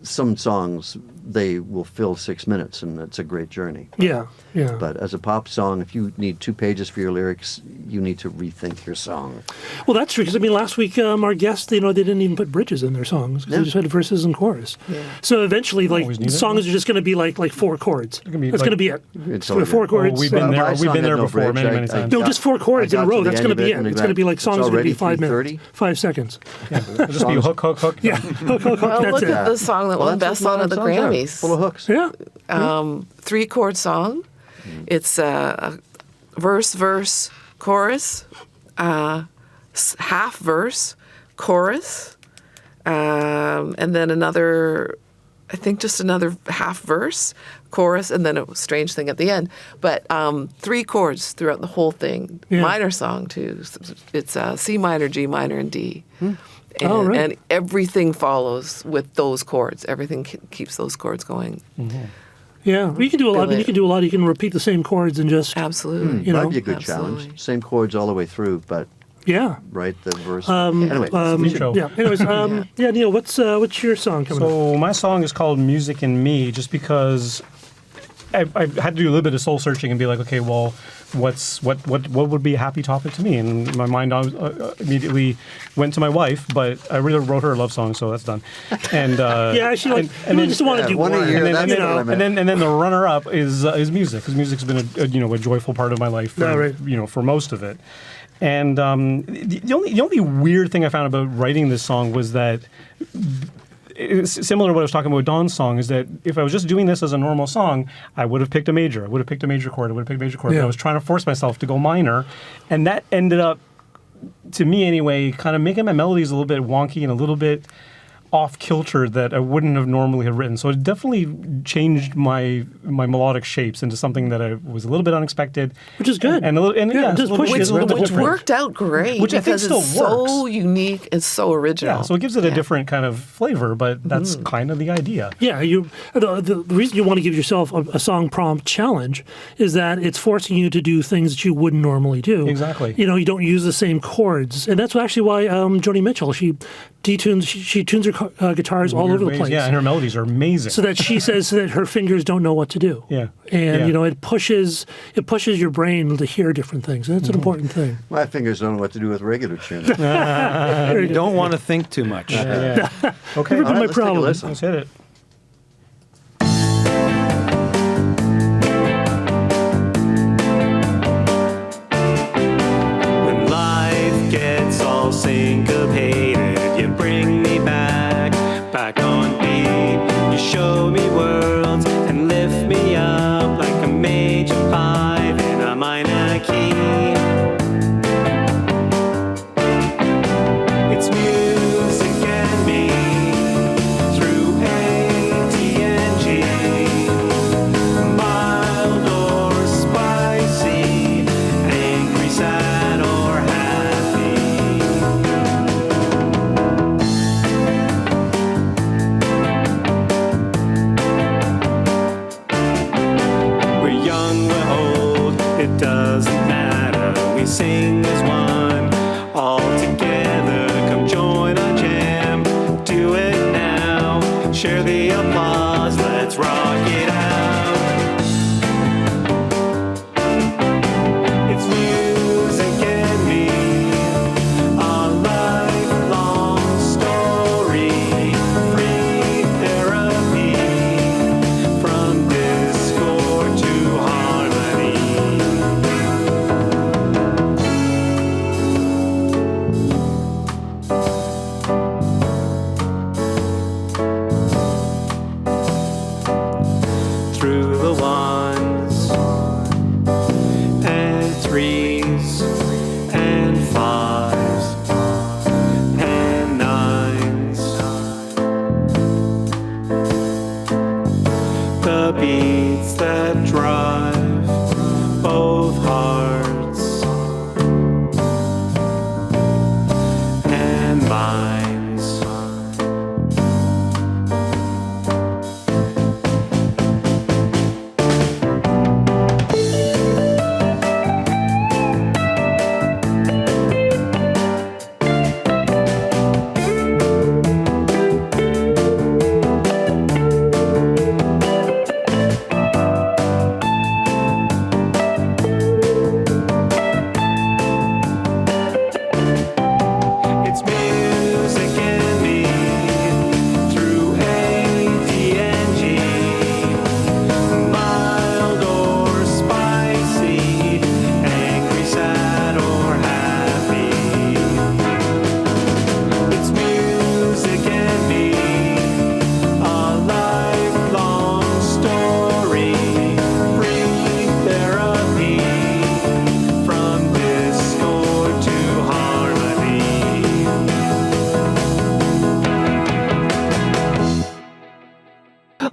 some songs, they will fill 6 minutes, and it's a great journey. Yeah, yeah. But as a pop song, if you need 2 pages for your lyrics, you need to rethink your song. Well, that's true, because, I mean, last week, our guests, they didn't even put bridges in their songs, because they just had verses and chorus. Yeah. So eventually, like, songs are just going to be like 4 chords. That's going to be it. It's So 4 chords. We've been there. We've been there before many times. No, just 4 chords in a row. That's going to be it. It's going to be like songs are going to be 5 minutes, 5 seconds. It'll just be hook, hook, hook. Yeah, hook, hook, hook. Well, That's look it. at the song that won Best Song at the Grammys. Full of hooks. Yeah. 3-chord song. It's a verse, verse, chorus, half verse, chorus, and then another, I think just another half verse, chorus, and then a strange thing at the end. But 3 chords throughout the whole thing. Yeah. Minor song too. It's C minor, G minor, and D. And, Oh, right. and everything follows with those chords. Everything keeps those chords going. Yeah, well, you can do a lot. I mean, you can do a lot. You can repeat the same chords and just Absolutely. You know, That'd be a good absolutely. challenge. Same chords all the way through, but yeah. right, the verse. Anyway, Show. Yeah. Anyways, yeah, Neel, what's your song coming up? So my song is called "Music and Me," just because I had to do a little bit of soul searching and be like, okay, well, what would be a happy topic to me? And my mind immediately went to my wife, but I really wrote her a love song, so that's done. And Yeah, she like you really just want to do one a one. year, and that's then, what I meant. and then the runner-up is music, because music's been a joyful part of my life for, Yeah, right. for most of it. And the only weird thing I found about writing this song was that it's similar to what I was talking about with Don's song, is that if I was just doing this as a normal song, I would have picked a major. I would have picked a major chord. I would have picked a major chord. Yeah. But I was trying to force myself to go minor, and that ended up, to me anyway, kind of making my melodies a little bit wonky and a little bit off kilter that I wouldn't have normally have written. So it definitely changed my melodic shapes into something that I was a little bit unexpected, Which is good. and a little, and Yeah, it's just a little push bit- it. it's a little bit Which different. worked out great Which I think because still it's so works. unique and so original. Yeah, so it gives it a different kind of flavor, but that's kind of the idea. Yeah, the reason you want to give yourself a song prompt challenge is that it's forcing you to do things that you wouldn't normally do. Exactly. You don't use the same chords, and that's actually why Joni Mitchell she tunes her guitars all Weird over the ways. place. Yeah, and her melodies are amazing. So that she says that her fingers don't know what to do. Yeah. And Yeah. it pushes your brain to hear different things. And that's an important thing. My fingers don't know what to do with regular tunes. You don't want to think too much. Yeah. Okay, Never been my let's take a problem. listen. let's hit it. When life gets all syncopated, you bring me back on beat. You show me worlds and lift me up like a major 5 in a minor key. It's music and me through A, T, and G. Mild or spicy, angry, sad, or happy. We're young, we're old, it doesn't matter. We sing as one, all together. Come join our jam, do it now. Share the applause, let's rock it out. It's music and me, a lifelong story, free therapy, from discord to harmony.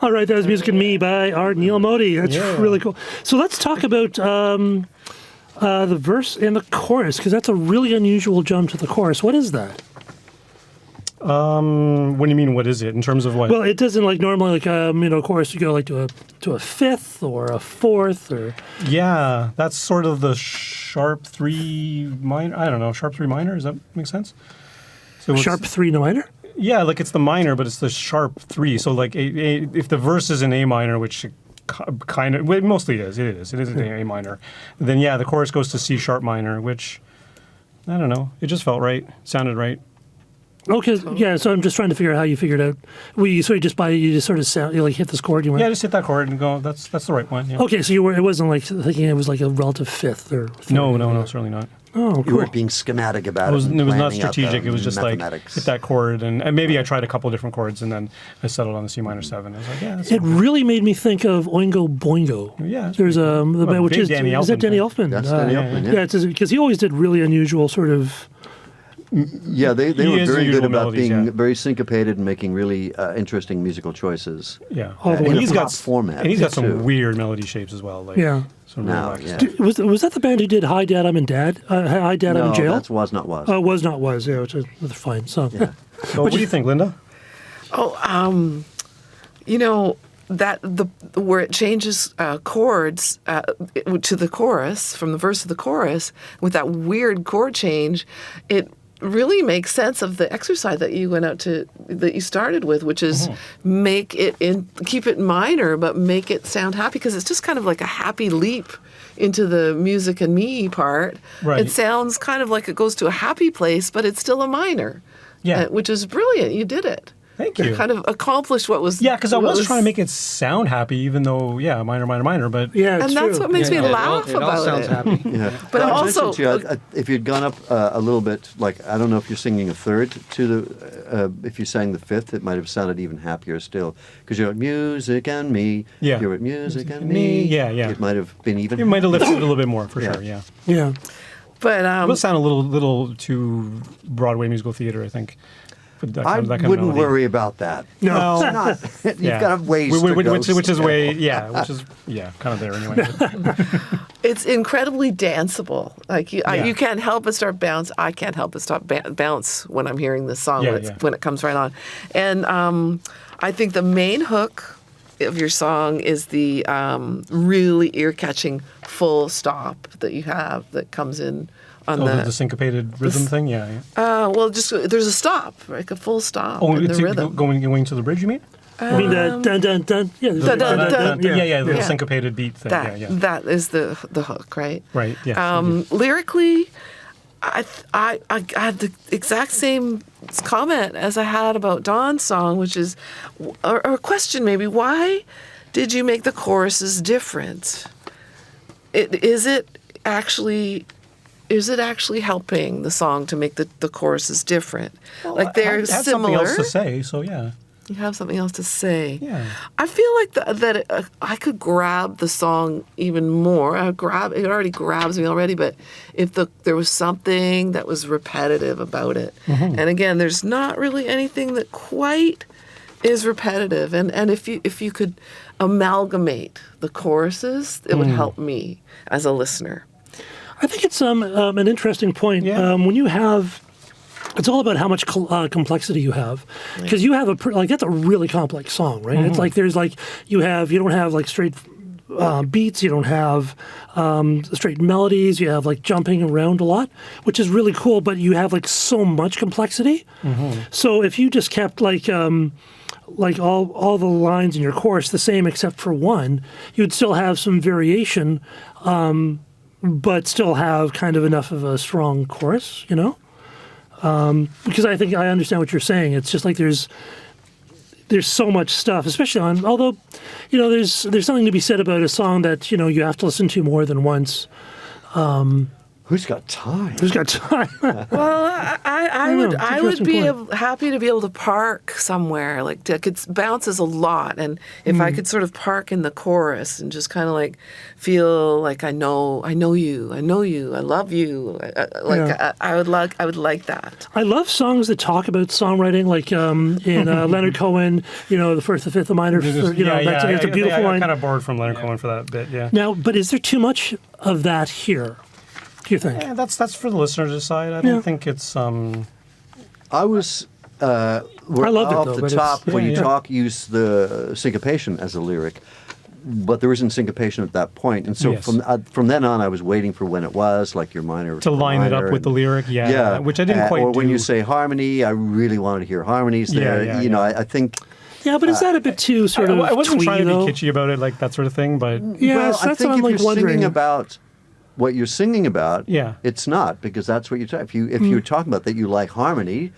All right, that was Music and Me by our Neel Modi. That's really cool. So let's talk about the verse and the chorus, because that's a really unusual jump to the chorus. What is that? What do you mean? What is it in terms of what? Well, it doesn't like normally like chorus you go like to a fifth or a fourth or. Yeah, that's sort of the sharp 3 minor. I don't know, sharp 3 minor. Does that make sense? So Sharp 3 minor. Yeah, like it's the minor, but it's the sharp 3. So like if the verse is in A minor, which it kind of well, mostly is, it is in A minor. Then yeah, the chorus goes to C sharp minor, which I don't know. It just felt right, sounded right. Okay, yeah. So I'm just trying to figure out how you figured out. You just sort of sound, you like hit this chord. You went, Yeah, just hit that chord and go. That's the right one. Yeah. Okay, so it wasn't like thinking it was like a relative fifth or. Third. No, certainly not. Oh, cool. You weren't being schematic about It was not planning out strategic. the It was just like mathematics. hit that chord, and maybe I tried a couple different chords, and then I settled on the C minor 7. I was like, yeah, that's It really made me think of Oingo Boingo. Yeah, that's There's pretty cool. the band, which big is Danny is that Elfman Danny thing. Elfman? That's Danny Elfman, yeah. Yeah, it's because he always did really unusual sort of. Yeah, they He were is very unusual good about melodies, being yeah. very syncopated and making really interesting musical choices. Yeah, All the way and to he's pop got format, and he's got some too. weird melody shapes as well. Like, Yeah. some Now, real yeah. Was that the band who did Hi Dad I'm in Dad? Hi Dad I'm No, in Jail. that's was not was. Was not was yeah, which is a fine song. Yeah. So what do you think, Linda? That where it changes chords to the chorus from the verse to the chorus with that weird chord change, it really makes sense of the exercise that you started with, which is keep it minor but make it sound happy, because it's just kind of like a happy leap into the music and me part. Right. It sounds kind of like it goes to a happy place, but it's still a minor. Yeah. Which is brilliant. You did it. Thank you. Kind of accomplished what was. Yeah, because I what was trying to make it sound happy, even though minor, but Yeah, it's And that's true. what makes me it all- laugh it all about sounds it. happy. Yeah. But Well, I also- mentioned to you, if you'd gone up a little bit, like I don't know if you're singing a third to the, if you sang the fifth, it might have sounded even happier still, because you're like music and me. Yeah. You're at music and me. Yeah. It might have been even. it might have lifted it a little bit more for Yeah. sure. Yeah, Yeah. But it will sound a little too Broadway musical theater, I think. For that I kind of wouldn't melody. worry about that. No. It's not. You've Yeah. got ways Wh- to wh- go. which is still. kind of there anyway. it's incredibly danceable. Like you Yeah. can't help but start bounce. I can't help but start bounce when I'm hearing this song Yeah, when it comes right on. And I think the main hook of your song is the really ear-catching full stop that you have that comes in on the syncopated rhythm thing, yeah. just there's a stop, like a full stop Oh, in the it's rhythm. going to the bridge, you mean? I mean, dun dun dun. Yeah. Dun, dun, dun. Yeah, the Yeah. syncopated beat thing. That Yeah. that is the hook, right? Right. Yeah. Lyrically, I had the exact same comment as I had about Don's song, which is or a question maybe: why did you make the choruses different? Is it actually helping the song to make the choruses different? Like they're I had something similar. else to say, so yeah. You have something else to say. Yeah. I feel like that I could grab the song even more. It already grabs me already, but if there was something that was repetitive about it, Mm-hmm. and again, there's not really anything that quite is repetitive. And if you could amalgamate the choruses, it would help me as a listener. I think it's an interesting point. Yeah. When you have, it's all about how much complexity you have, because you have that's a really complex song, right? It's like there's like you don't have like straight beats, you don't have straight melodies, you have like jumping around a lot, which is really cool. But you have like so much complexity. So if you just kept like all the lines in your chorus the same except for one, you'd still have some variation. But still have kind of enough of a strong chorus, you know? Because I think I understand what you're saying. It's just like there's so much stuff, especially although, there's something to be said about a song that, you have to listen to more than once. Who's got time? Who's got time? Well, I know, would it's an I would be interesting happy to be able to park somewhere. Like it bounces a lot, and if I could sort of park in the chorus and just kind of like feel like I know you, I love you. I would like that. I love songs that talk about songwriting, like in Leonard Cohen, the first, the fifth, the minor. It's a beautiful I line. got kind of bored from Leonard Cohen for that bit. Yeah. Now, but is there too much of that here? Do you think? Yeah, that's for the listener to decide. I don't think it's. I was. I loved it, off though, the but top it's- when Yeah, you yeah. talk, use the syncopation as a lyric, but there isn't syncopation at that point, and so Yes. from then on, I was waiting for when it was like your minor To line it minor up with the lyric, which I didn't quite Or do. when you say harmony, I really wanted to hear harmonies there. Yeah, you know, yeah. I think. Yeah, but is that a bit too sort of I wasn't twee, trying to though? be kitschy about it, like that sort of thing, but Yeah, well, so I that's think what I'm if like you're wondering. singing about what you're singing about, Yeah. it's not, because that's what you're talking. If you're talking about that you like harmony,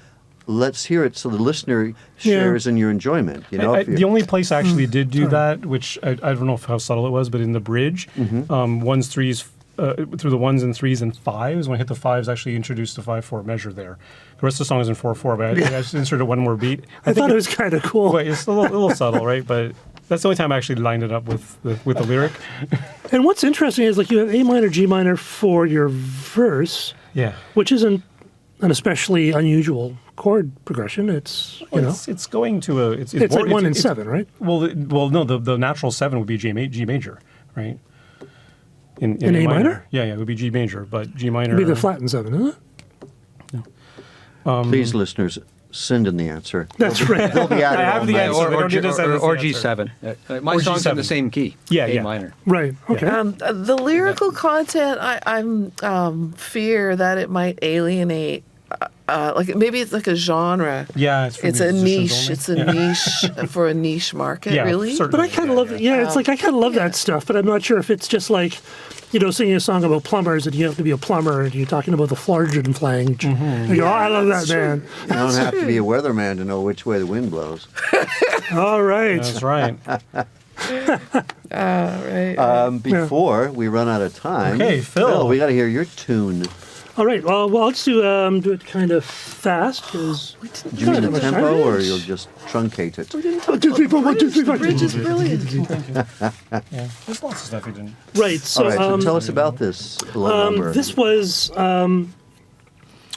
let's hear it so the listener shares in your enjoyment. You know, the only place I actually did do that, which I don't know how subtle it was, but in the bridge, ones, threes, through the ones and threes and fives, when I hit the fives, I actually introduced the 5/4 measure there. The rest of the song is in 4/4, but I just inserted one more beat. I thought it was kind of cool. Well, it's a little subtle, right? But that's the only time I actually lined it up with the lyric. And what's interesting is like you have A minor, G minor for your verse, Yeah. which isn't an especially unusual chord progression. It's It's going to a. It's like more- 1 and it's- 7, right? Well, no. The natural 7 would be G major, right? In A minor? Yeah, it would be G major, but G minor. It'd be the flattened 7, isn't it? please, listeners, send in the answer. That's right. They'll be added I have on the later. answer. They don't need to send us the or answer. G7. My Or songs in G7. the same key. Yeah, A yeah. minor. Right. Okay. The lyrical content, I'm fear that it might alienate. Like maybe it's like a genre. Yeah, it's for It's a musicians niche. only. It's a niche for a niche market. Yeah, really. certainly. But I kind of love it. Yeah, it's like I kind of love that stuff, but I'm not sure if it's just like, singing a song about plumbers and you have to be a plumber and you're talking about the Floridian flange. You go, I love that, man. You don't have to be a weatherman to know which way the wind blows. All right. That's right. Right. Before we run out of time, Okay, Phil. we got to hear your tune. All right. Well, let's do it kind of fast because Do you mean the tempo, or you'll just truncate it? 1, 2, 3, 4, 1, 2, 3, 4. Bridge is brilliant. Yeah, there's lots of stuff you didn't. Right. So, All right, so tell us about this little number. this was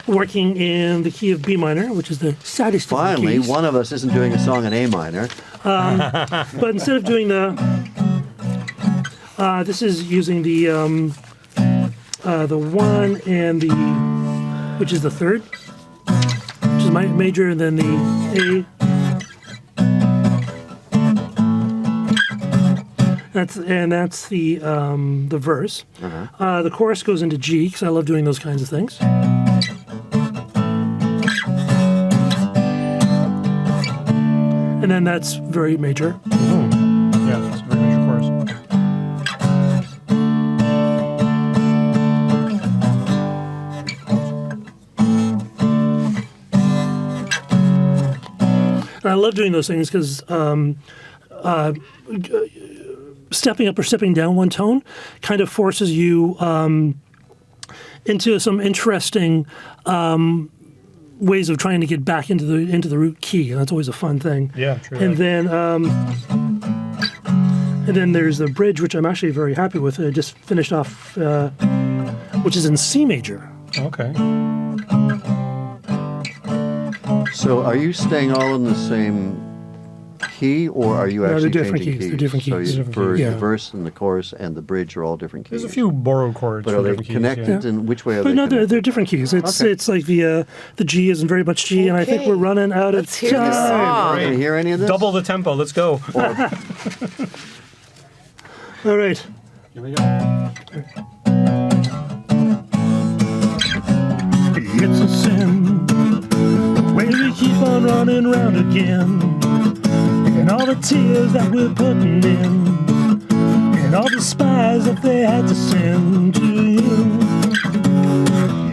working in the key of B minor, which is the saddest of the Finally, keys. one of us isn't doing a song in A minor. But instead of doing this is using the 1 and the, which is the third, which is major, and then the A. That's the verse. The chorus goes into G because I love doing those kinds of things. And then that's very major. Yeah, it's a very major chorus. And I love doing those things because stepping up or stepping down one tone kind of forces you into some interesting ways of trying to get back into the root key, and that's always a fun thing. Yeah, true. And then there's the bridge, which I'm actually very happy with. I just finished off, which is in C major. Okay. So are you staying all in the same key, or are you No, they're actually different changing keys. They're different So keys. Different keys. the verse and the chorus and the bridge are all different keys. There's a few borrowed chords. But from are they different keys, connected, yeah. and which way are But they no, connected? they're different keys. It's Okay. it's like the G isn't very much G, and I think Okay. we're running out of Let's hear time. the song. Can you hear any of this? Double the tempo. Let's go. All right. Here we go. It's a sin, the way we keep on running round again, and all the tears that we're putting in, and all the spies that they had to send to you.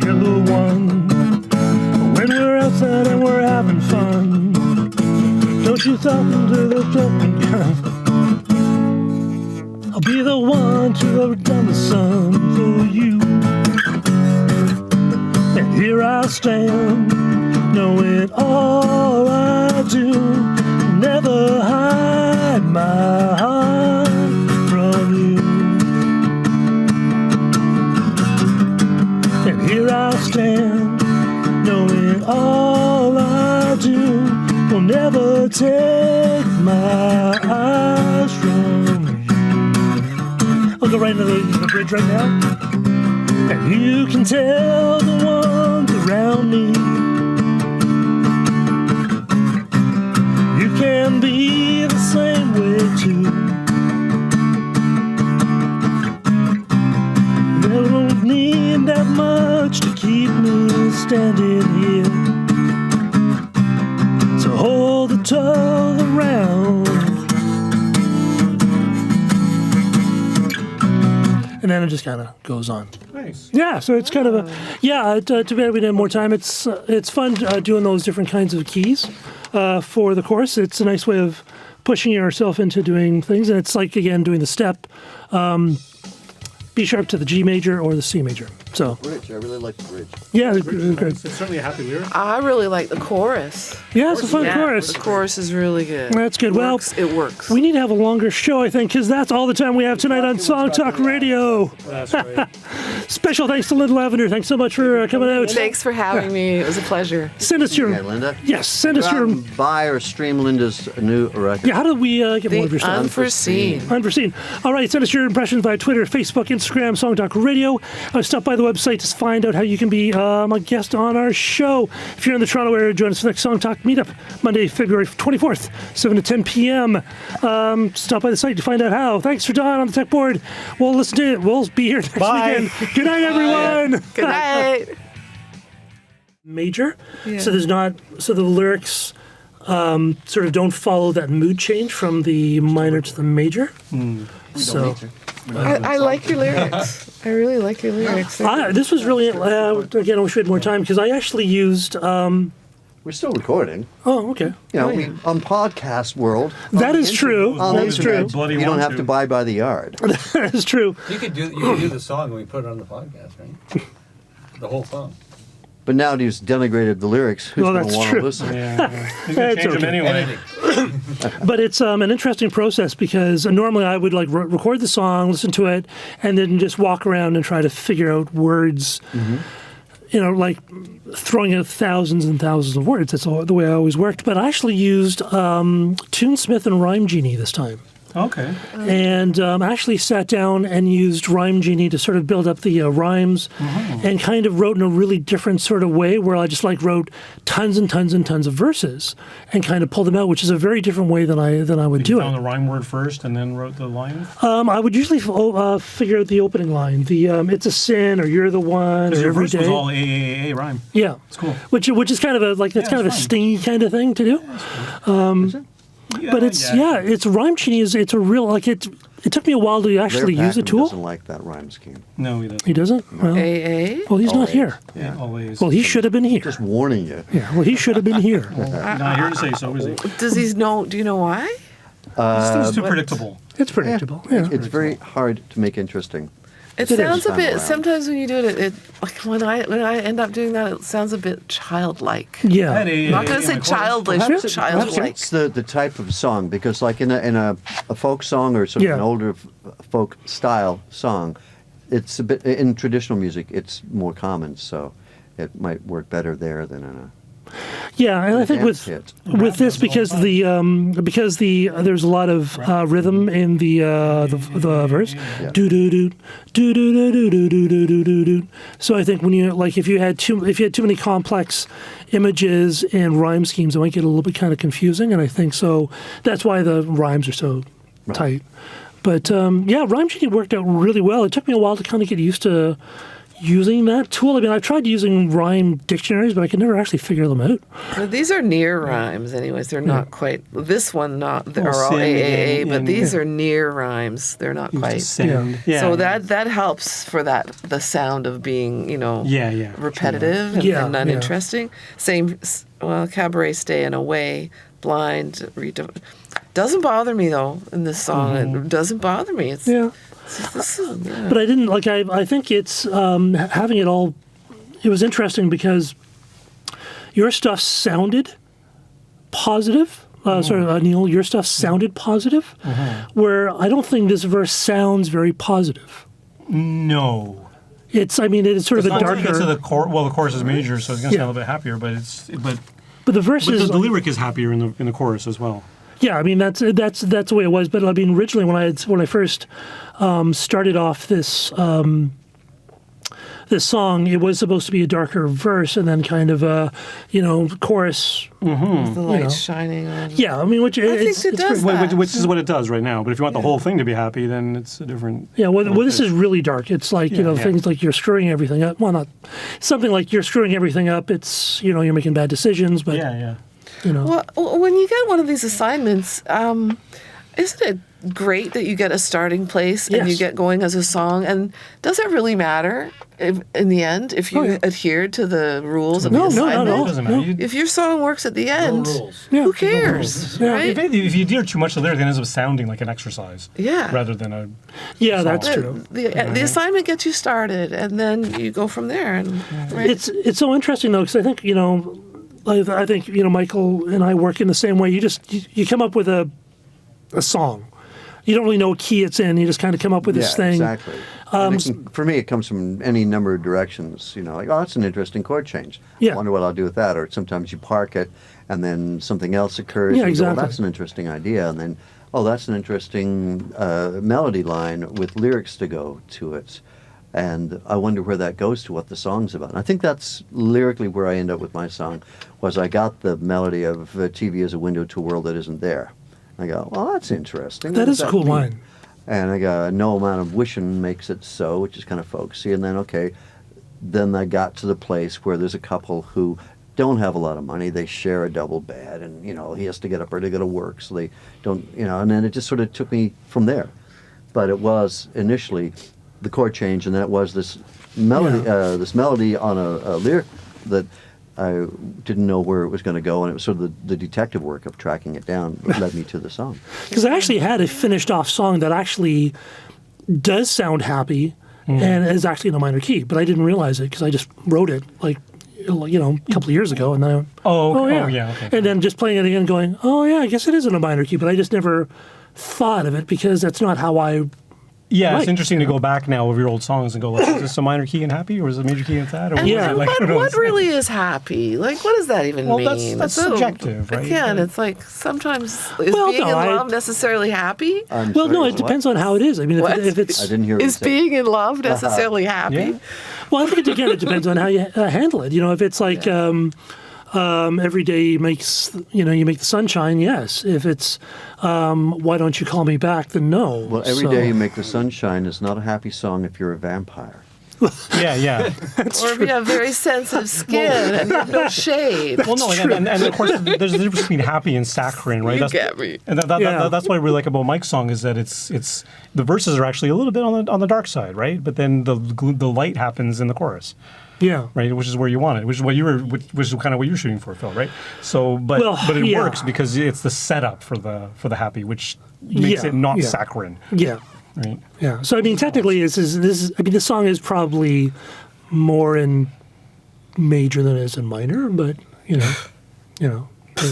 You're the one, when we're outside and we're having fun, don't you talking to the talking gun. I'll be the one to go down the sun for you. And here I stand, knowing all I do, never hide my heart from you. And here I stand, knowing all I do will never take my eyes from you. I'll go right into the bridge right now. And you can tell the ones around me, you can be the same way too. They don't need that much to keep me standing here. So hold the tug around. And then it just kind of goes on. Nice. Yeah, so it's kind of a too bad we didn't have more time. It's fun doing those different kinds of keys for the course. It's a nice way of pushing yourself into doing things, and it's like again doing the step. B sharp to the G major or the C major. So Bridge. I really like the bridge. yeah, it's great. It's certainly a happy lyric. I really like the chorus. Yeah, it's a fun chorus. The chorus is really good. That's good. Well, It works. We need to have a longer show, I think, because that's all the time we have tonight on Song Talk Radio. That's right. Special thanks to Linda Lavender. Thanks so much for coming out. Thanks for having me. It was a pleasure. Send us your Yeah, Linda. yes. Send us Go out your and buy or stream Linda's new record. yeah. How do we get more of your The stuff? unforeseen. Unforeseen. All right, send us your impressions via Twitter, Facebook, Instagram, Song Talk Radio. Stop by the website to find out how you can be a guest on our show. If you're in the Toronto area, join us for the next Song Talk meetup, Monday, February 24th, 7 to 10 p.m. Stop by the site to find out how. Thanks for Don on the tech board. We'll listen to it. We'll be here next weekend. Good night, everyone. Good night. Major. So there's not. So the lyrics sort of don't follow that mood change from the minor to the major. So. I like your lyrics. I really like your lyrics. This was really, again, I wish we had more time because I actually used, We're still recording. oh, okay. You know, on podcast world. That is true. On the That is true. internet, Bloody you don't want have to. to buy by the yard. That is true. You could do the song and we put it on the podcast, right? The whole song. But now that he's denigrated the lyrics, who's Well, going to that's want true. to listen? Yeah. He's going to That's change them okay. anyway. But it's an interesting process because normally I would like record the song, listen to it, and then just walk around and try to figure out words. You know, like throwing out thousands and thousands of words. That's the way I always worked. But I actually used Tunesmith and Rhyme Genie this time. Okay. And actually sat down and used Rhyme Genie to sort of build up the rhymes and kind of wrote in a really different sort of way where I just like wrote tons and tons and tons of verses and kind of pulled them out, which is a very different way than I would do You it. found the rhyme word first and then wrote the line? I would usually figure out the opening line, the it's a sin or you're the one or Your every verse was day. all A rhyme. Yeah, It's cool. which is kind of that's Yeah, kind of a it's fun. stingy kind of thing to do. But it's Rhyme Genie it's a real it took me a while to actually Blair use the Packham tool. doesn't like that rhyme scheme. No, he doesn't. He doesn't? Well, AA. well, he's not Always. here. Yeah. Always. Well, he should have been here. Just warning you. Yeah, well, he should have been here. Not here to say so, is he? Does he know? Do you know why? It's too what- predictable. It's predictable. Yeah. It's very hard to make interesting. It It sounds is. a bit. Time around. Sometimes when you do it, like when I end up doing that, it sounds a bit childlike. Yeah. I'm not going to say childish, Perhaps, but perhaps childlike. it's the type of song, because like in a folk song or sort of Yeah. an older folk style song, it's a bit in traditional music. It's more common, so it might work better there than in a. Yeah, and I think dance with hit. this because there's a lot of rhythm in the verse. Do do do do do do do do do do do do. So I think when you if you had too many complex images and rhyme schemes, it might get a little bit kind of confusing. And I think so that's why the rhymes are so tight. But Rhyme Genie worked out really well. It took me a while to kind of get used to using that tool. I mean, I've tried using rhyme dictionaries, but I could never actually figure them out. Now, these are near rhymes, anyways. They're not quite. This one not. They're all sin AAA, again, but and- these are near rhymes. They're not quite. Send. Yeah. So that helps for the sound of being Yeah. repetitive and, Yeah, and yeah. uninteresting. Same. Well, cabaret stay and away, blind. Doesn't bother me though in this song. It doesn't bother me. It's Yeah. this is, But I didn't I think it's having it all was interesting because your stuff sounded positive. Neel, your stuff sounded positive, where I don't think this verse sounds very positive. No. It's sort of a darker. It's to the the chorus is major, so it's gonna sound a little bit happier. But the verse is the lyric is happier in the chorus as well. Yeah, I mean that's the way it was. But I mean, originally when I first started off this song, it was supposed to be a darker verse, and then kind of a chorus. The light shining on. Yeah, I mean, I think it does that. Which is what it does right now. But if you want the whole thing to be happy, then it's a different. Yeah, well, this is really dark. It's like things like you're screwing everything up. Well, not something like you're screwing everything up. It's you're making bad decisions, but Well, when you get one of these assignments, isn't it great that you get a starting place and you get going as a song? And does it really matter in the end if you adhere to the rules of the assignment? No, it doesn't matter. If your song works at the end, who cares? Right? If you adhere too much to the lyric, it ends up sounding like an exercise. Yeah. Rather than a. Yeah, that's true. The assignment gets you started, and then you go from there. And It's so interesting though, because I think I think Michael and I work in the same way. You come up with a song. You don't really know what key it's in. You just kind of come up with this thing. Exactly. For me, it comes from any number of directions. Like, oh, that's an interesting chord change. Yeah. I wonder what I'll do with that. Or sometimes you park it, and then something else occurs. Yeah, and you go, exactly. well, that's an interesting idea. And then, oh, that's an interesting melody line with lyrics to go to it. And I wonder where that goes to, what the song's about. And I think that's lyrically where I end up with my song, was I got the melody of TV as a window to a world that isn't there. I go, well, that's interesting. That is a cool line. And I go, no amount of wishing makes it so, which is kind of folksy. And then I got to the place where there's a couple who don't have a lot of money. They share a double bed, and he has to get up early to go to work, so they don't, and then it just sort of took me from there. But it was initially the chord change, and then it was this melody on a lyric that I didn't know where it was going to go, and it was sort of the detective work of tracking it down that led me to the song. Because I actually had a finished off song that actually does sound happy and is actually in a minor key, but I didn't realize it because I just wrote it a couple of years ago, and then okay. And then just playing it again, going, oh yeah, I guess it is in a minor key, but I just never thought of it because that's not how I. Yeah, Right. it's interesting to go back now of your old songs and go, like, is this a minor key and happy, or is it a major key and sad? Or what really is happy? Like, what does that even mean? That's subjective, right? Again, it's like sometimes is being in love necessarily happy? It depends on how it is. I mean, if it's I didn't hear what Is you said. being in love necessarily happy? Yeah. well, I think it depends on how you handle it. If it's like every day makes you make the sunshine. Yes. If it's why don't you call me back? Then no. Well, every day you make the sunshine is not a happy song if you're a vampire. Yeah. Or if you have very sensitive skin and you have no shade. Well, no, and of course, there's a difference between happy and saccharine, right? You get me. And that's what I really like about Mike's song is that it's the verses are actually a little bit on the dark side, right? But then the light happens in the chorus. Yeah. Right, which is where you want it, which is kind of what you're shooting for, Phil, right? So, but it works because it's the setup for the happy, which makes it not saccharine. Yeah. Right. Yeah. So I mean, technically, this song is probably more in major than it is in minor, but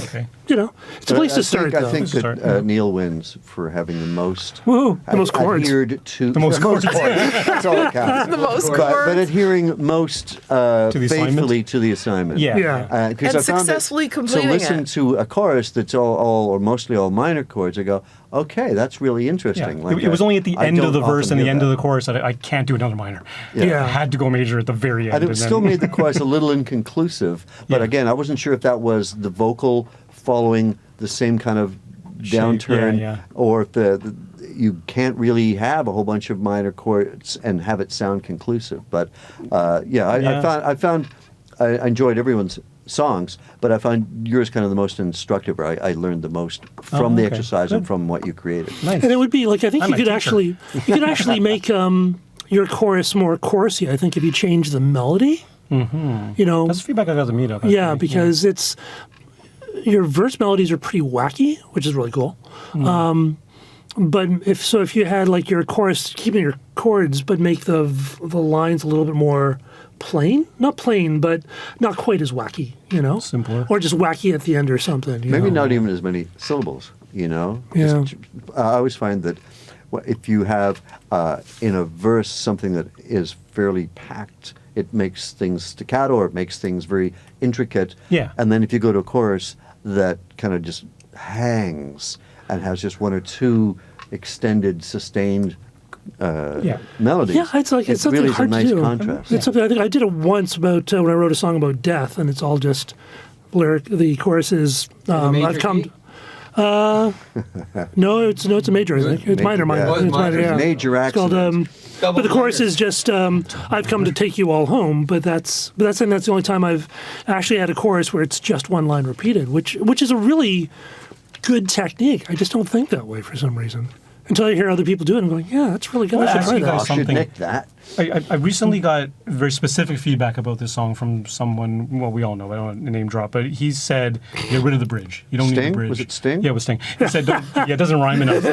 Okay. It's a place to start. I think that Neel wins for having the most. Woohoo! The most chords. Adhered to The most chords. That's all that counts. The most chords. But adhering most faithfully assignment? to the assignment. Yeah. 'Cause And I found successfully completing So listen it. to a chorus that's all or mostly all minor chords. I go, okay, that's really Yeah. interesting. Like, It was only at the I end of don't the verse often and the get end of that. the chorus that I can't do another minor. Yeah. I had to go major at the very end. And it and still then- made the chorus a little inconclusive. But Yeah. again, I wasn't sure if that was the vocal following the same kind of downturn, yeah. or if you can't really have a whole bunch of minor chords and have it sound conclusive. But I enjoyed everyone's songs, but I found yours kind of the most instructive. Where I learned the most from the okay. exercise and Good. from what you created. Nice. And it would be like I think I'm you a could teacher. actually make your chorus more chorusy. I think if you change the melody. Mm-hmm. That's feedback I got to meet up. Yeah, because it's your verse melodies are pretty wacky, which is really cool. But if you had like your chorus, keeping your chords, but make the lines a little bit more plain, not plain, but not quite as wacky, you know, Simpler. or just wacky at the end or something. You Maybe know? not even as many syllables, you know? Yeah. I always find that if you have in a verse something that is fairly packed, it makes things staccato or it makes things very intricate. Yeah. And then if you go to a chorus that kind of just hangs and has just one or two extended, sustained melodies. Yeah, it's like it's something really hard is a nice to do. contrast. It's something I think I did it once about when I wrote a song about death, and it's all just lyric. The chorus is I've come. No, it's a major. I think it's minor. Yeah. It's minor. Yeah. Major It's called, accident. but the chorus is just I've come to take you all home. But that's the only time I've actually had a chorus where it's just one line repeated, which is a really good technique. I just don't think that way for some reason. Until I hear other people do it, I'm going, yeah, that's really good. Well, I should try actually, that. guys, I should something- nick that. I recently got very specific feedback about this song from someone, well, we all know, I don't want to name drop, but he said, get rid of the bridge. You don't need Sting? the bridge. Was it Sting? Yeah, it was Sting. He said, it doesn't rhyme enough.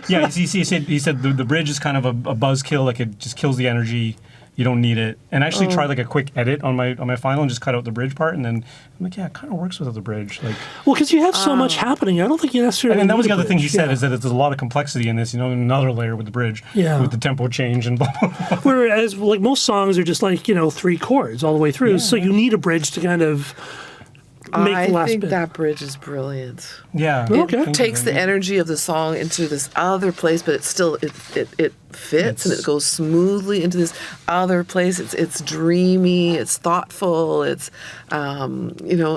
He said the bridge is kind of a buzzkill, like it just kills the energy. You don't need it. And I actually tried like a quick edit on my final and just cut out the bridge part. And then I'm like, yeah, it kind of works without the bridge. Like, Well, because you have so much happening, I don't think you necessarily. and that was need the a other thing he bridge. said Yeah. is that there's a lot of complexity in this. You know, another layer with the bridge, Yeah. with the tempo change and blah blah blah. Whereas, like most songs are just like 3 chords all the way through, so you need a bridge to kind of make I the last think bit. that bridge is brilliant. Yeah. Okay. It takes the energy of the song into this other place, but it's still it fits and it goes smoothly into this other place. It's dreamy, it's thoughtful, it's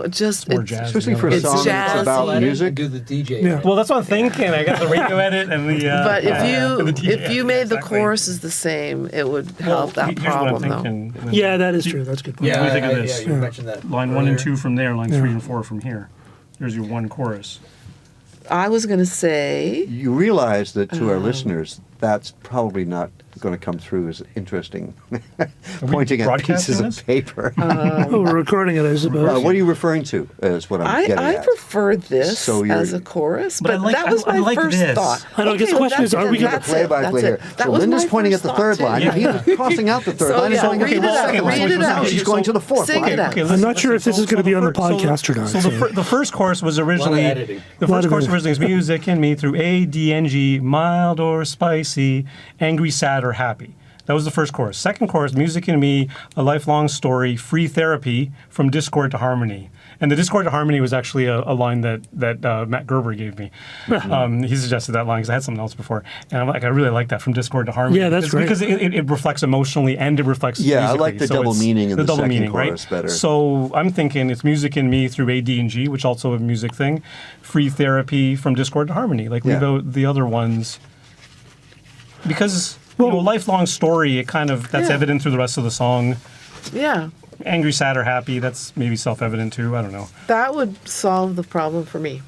just more it's- jazz. Especially for a It's song that's jazzy. about music. Do the DJ. Yeah. Well, that's what I'm thinking. I got the radio edit and the. But and the DJ if you edit, made the exactly. choruses the same, it would Well, help that here's problem what I'm thinking. And then Yeah, that is true. That's a good point. What do you think of this? Yeah, you mentioned that. Line 1 and earlier. 2 from there, line 3 and 4 from here. Here's your one chorus. I was going to say You realize that to our listeners, that's probably not going to come through as interesting. Pointing at broadcasting pieces this? of paper. Oh, we're recording it, I suppose. What are you referring to? Is what I'm getting I at. prefer this So you're- as a chorus, But I but like- that was I my like first this. thought. I know, I guess the question is, are we gonna Play-by-play here. So Linda's pointing at the third line, and he's crossing out the third So, line. yeah, He's going, read it the out, second read line. it out. She's going to the fourth Sing line. it out. I'm not sure if this is gonna be on the podcast or not, So so- the first chorus was originally editing. the Lot first of chorus editing. originally was music in me through A, D, N, G, mild or spicy, angry, sad, or happy. That was the first chorus. Second chorus, music in me, a lifelong story, free therapy from discord to harmony. And the discord to harmony was actually a line that Matt Gerber gave me. He suggested that line because I had something else before, and I'm like, I really like that, from discord to harmony. Yeah, that's It's great. because it reflects emotionally and it reflects Yeah, I musically. like the So double it's meaning in the double second meaning, chorus right? better. So I'm thinking it's music in me through A, D, and G, which also a music thing. Free therapy from discord to harmony. Like leave Yeah. out the other ones because lifelong story. It kind of that's Yeah. evident through the rest of the song. Yeah, Angry, sad, or happy. That's maybe self-evident too. I don't know. that would solve the problem for me.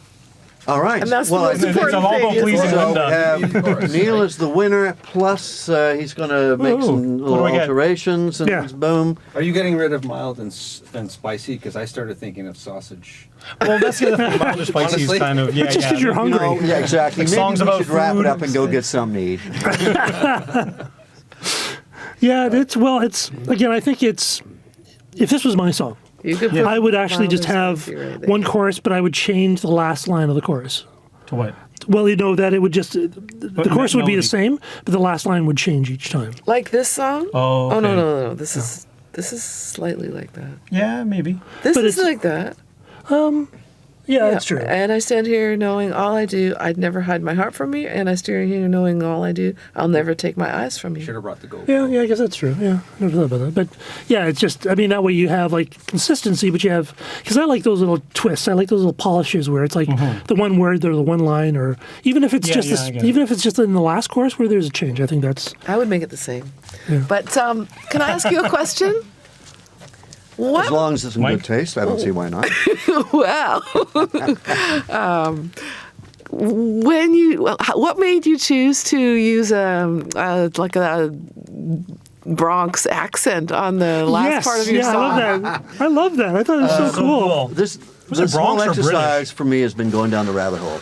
All right. And that's the well, most I think important all about thing. isn't pleasing it? so we Linda. have Neel is the winner, plus he's going to make Ooh, some what little do I get? alterations, and Yeah. boom. Are you getting rid of mild and spicy? Because I started thinking of sausage. Well, that's the other thing. Mild or spicy is Honestly? kind of That's just 'cause you're hungry. Yeah, exactly. Like Maybe songs we about should wrap food it up and go and get something to eat. Yeah, it's again. I think it's if this was my song, You could put I would actually mild just and have spicy right there. one chorus, but I would change the last line of the chorus. To what? Well, that it would just the chorus would be the melody. same, but the last line would change each time. Like this song? Oh, Oh no okay. no. This is slightly like that. Yeah, maybe. This But is it's- like that. Yeah, that's true. And I stand here knowing all I do, I'd never hide my heart from you. And I stand here knowing all I do, I'll never take my eyes from you. Should have brought the gold. Yeah, I guess that's true. Yeah, I never thought about that. But yeah, it's just, I mean, that way you have like consistency, but you have, because I like those little twists. I like those little polishes where it's like the one word or the one line, or even if it's Yeah, just yeah, this, I get it. even if it's just in the last chorus where there's a change. I think that's I would make it the same. Yeah. But can I ask you a question? What? As long as it's in Mike? good taste, I don't see why not. Well, what made you choose to use like a Bronx accent on the last yes, part of your yeah, song? I love that. I love that. I thought it was so cool. This Was it whole Bronx or exercise British? for me has been going down the rabbit hole.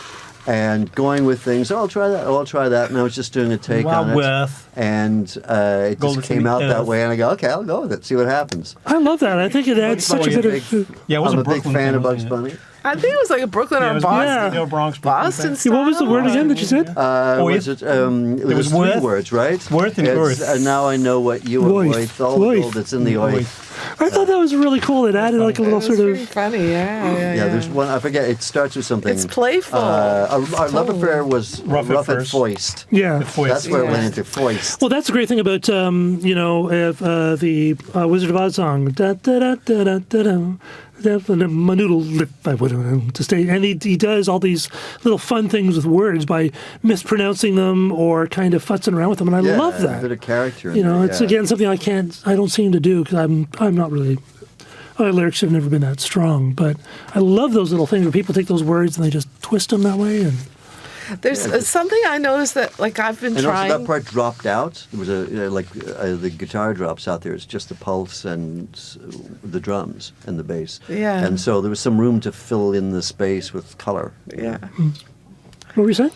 and going with things. Oh, I'll try that. Oh, I'll try that. And I was just doing a take on it. And it just came out that way. And I go, okay, I'll go with it. See what happens. I love that. I think it adds such a bit of. Yeah, it was I'm a a big Brooklyn fan of thing, Bugs Bunny. I think it was like a Brooklyn or it was Boston. Bronx. Boston style. What was the word again that you said? Was it? It was three worth, words, right? Worth and It's, girth. now I know what you are Oith. worth. All the Oith. gold that's in the oil. I thought that was really cool. It added like a little It was sort pretty of. funny, yeah. Yeah, there's one. I forget. It starts with something. It's playful. Our love affair was Rough at rough and first. foist. Yeah. That's where it Yeah. went into foist. Well, that's the great thing about if, the Wizard of Oz song. Da, da, da, da, da, da, da. My noodle lip, I would to stay, and he does all these little fun things with words by mispronouncing them or kind of futzing around with them, and I love A bit that. of character. You know, in there, it's yeah. again something I don't seem to do because I'm not really. My lyrics have never been that strong, but I love those little things where people take those words and they just twist them that way. And There's something I noticed that, like, I've been And trying. also that part dropped out. There was the guitar drops out there. It's just the pulse and the drums and the bass. Yeah. And so there was some room to fill in the space with color. Yeah. what were you saying?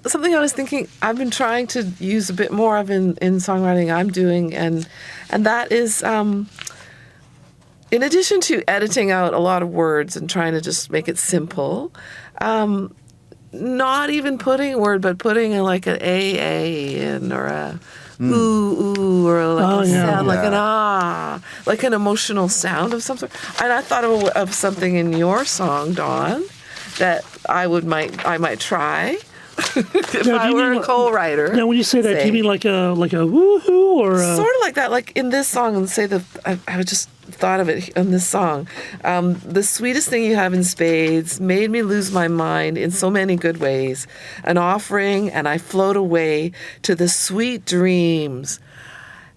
Something I was thinking I've been trying to use a bit more of in songwriting I'm doing, and that is, in addition to editing out a lot of words and trying to just make it simple, not even putting a word, but putting in like an AA in, or a ooh, or like a sound, like an ah, like an emotional sound of some sort. And I thought of something in your song, Don, that I might try if Now, do I you were mean a co-writer. Now, when you say that, do you say. mean like a woohoo or a, Sort of like that, like in this song, and say I just thought of it in this song. The sweetest thing you have in spades made me lose my mind in so many good ways. An offering, and I float away to the sweet dreams.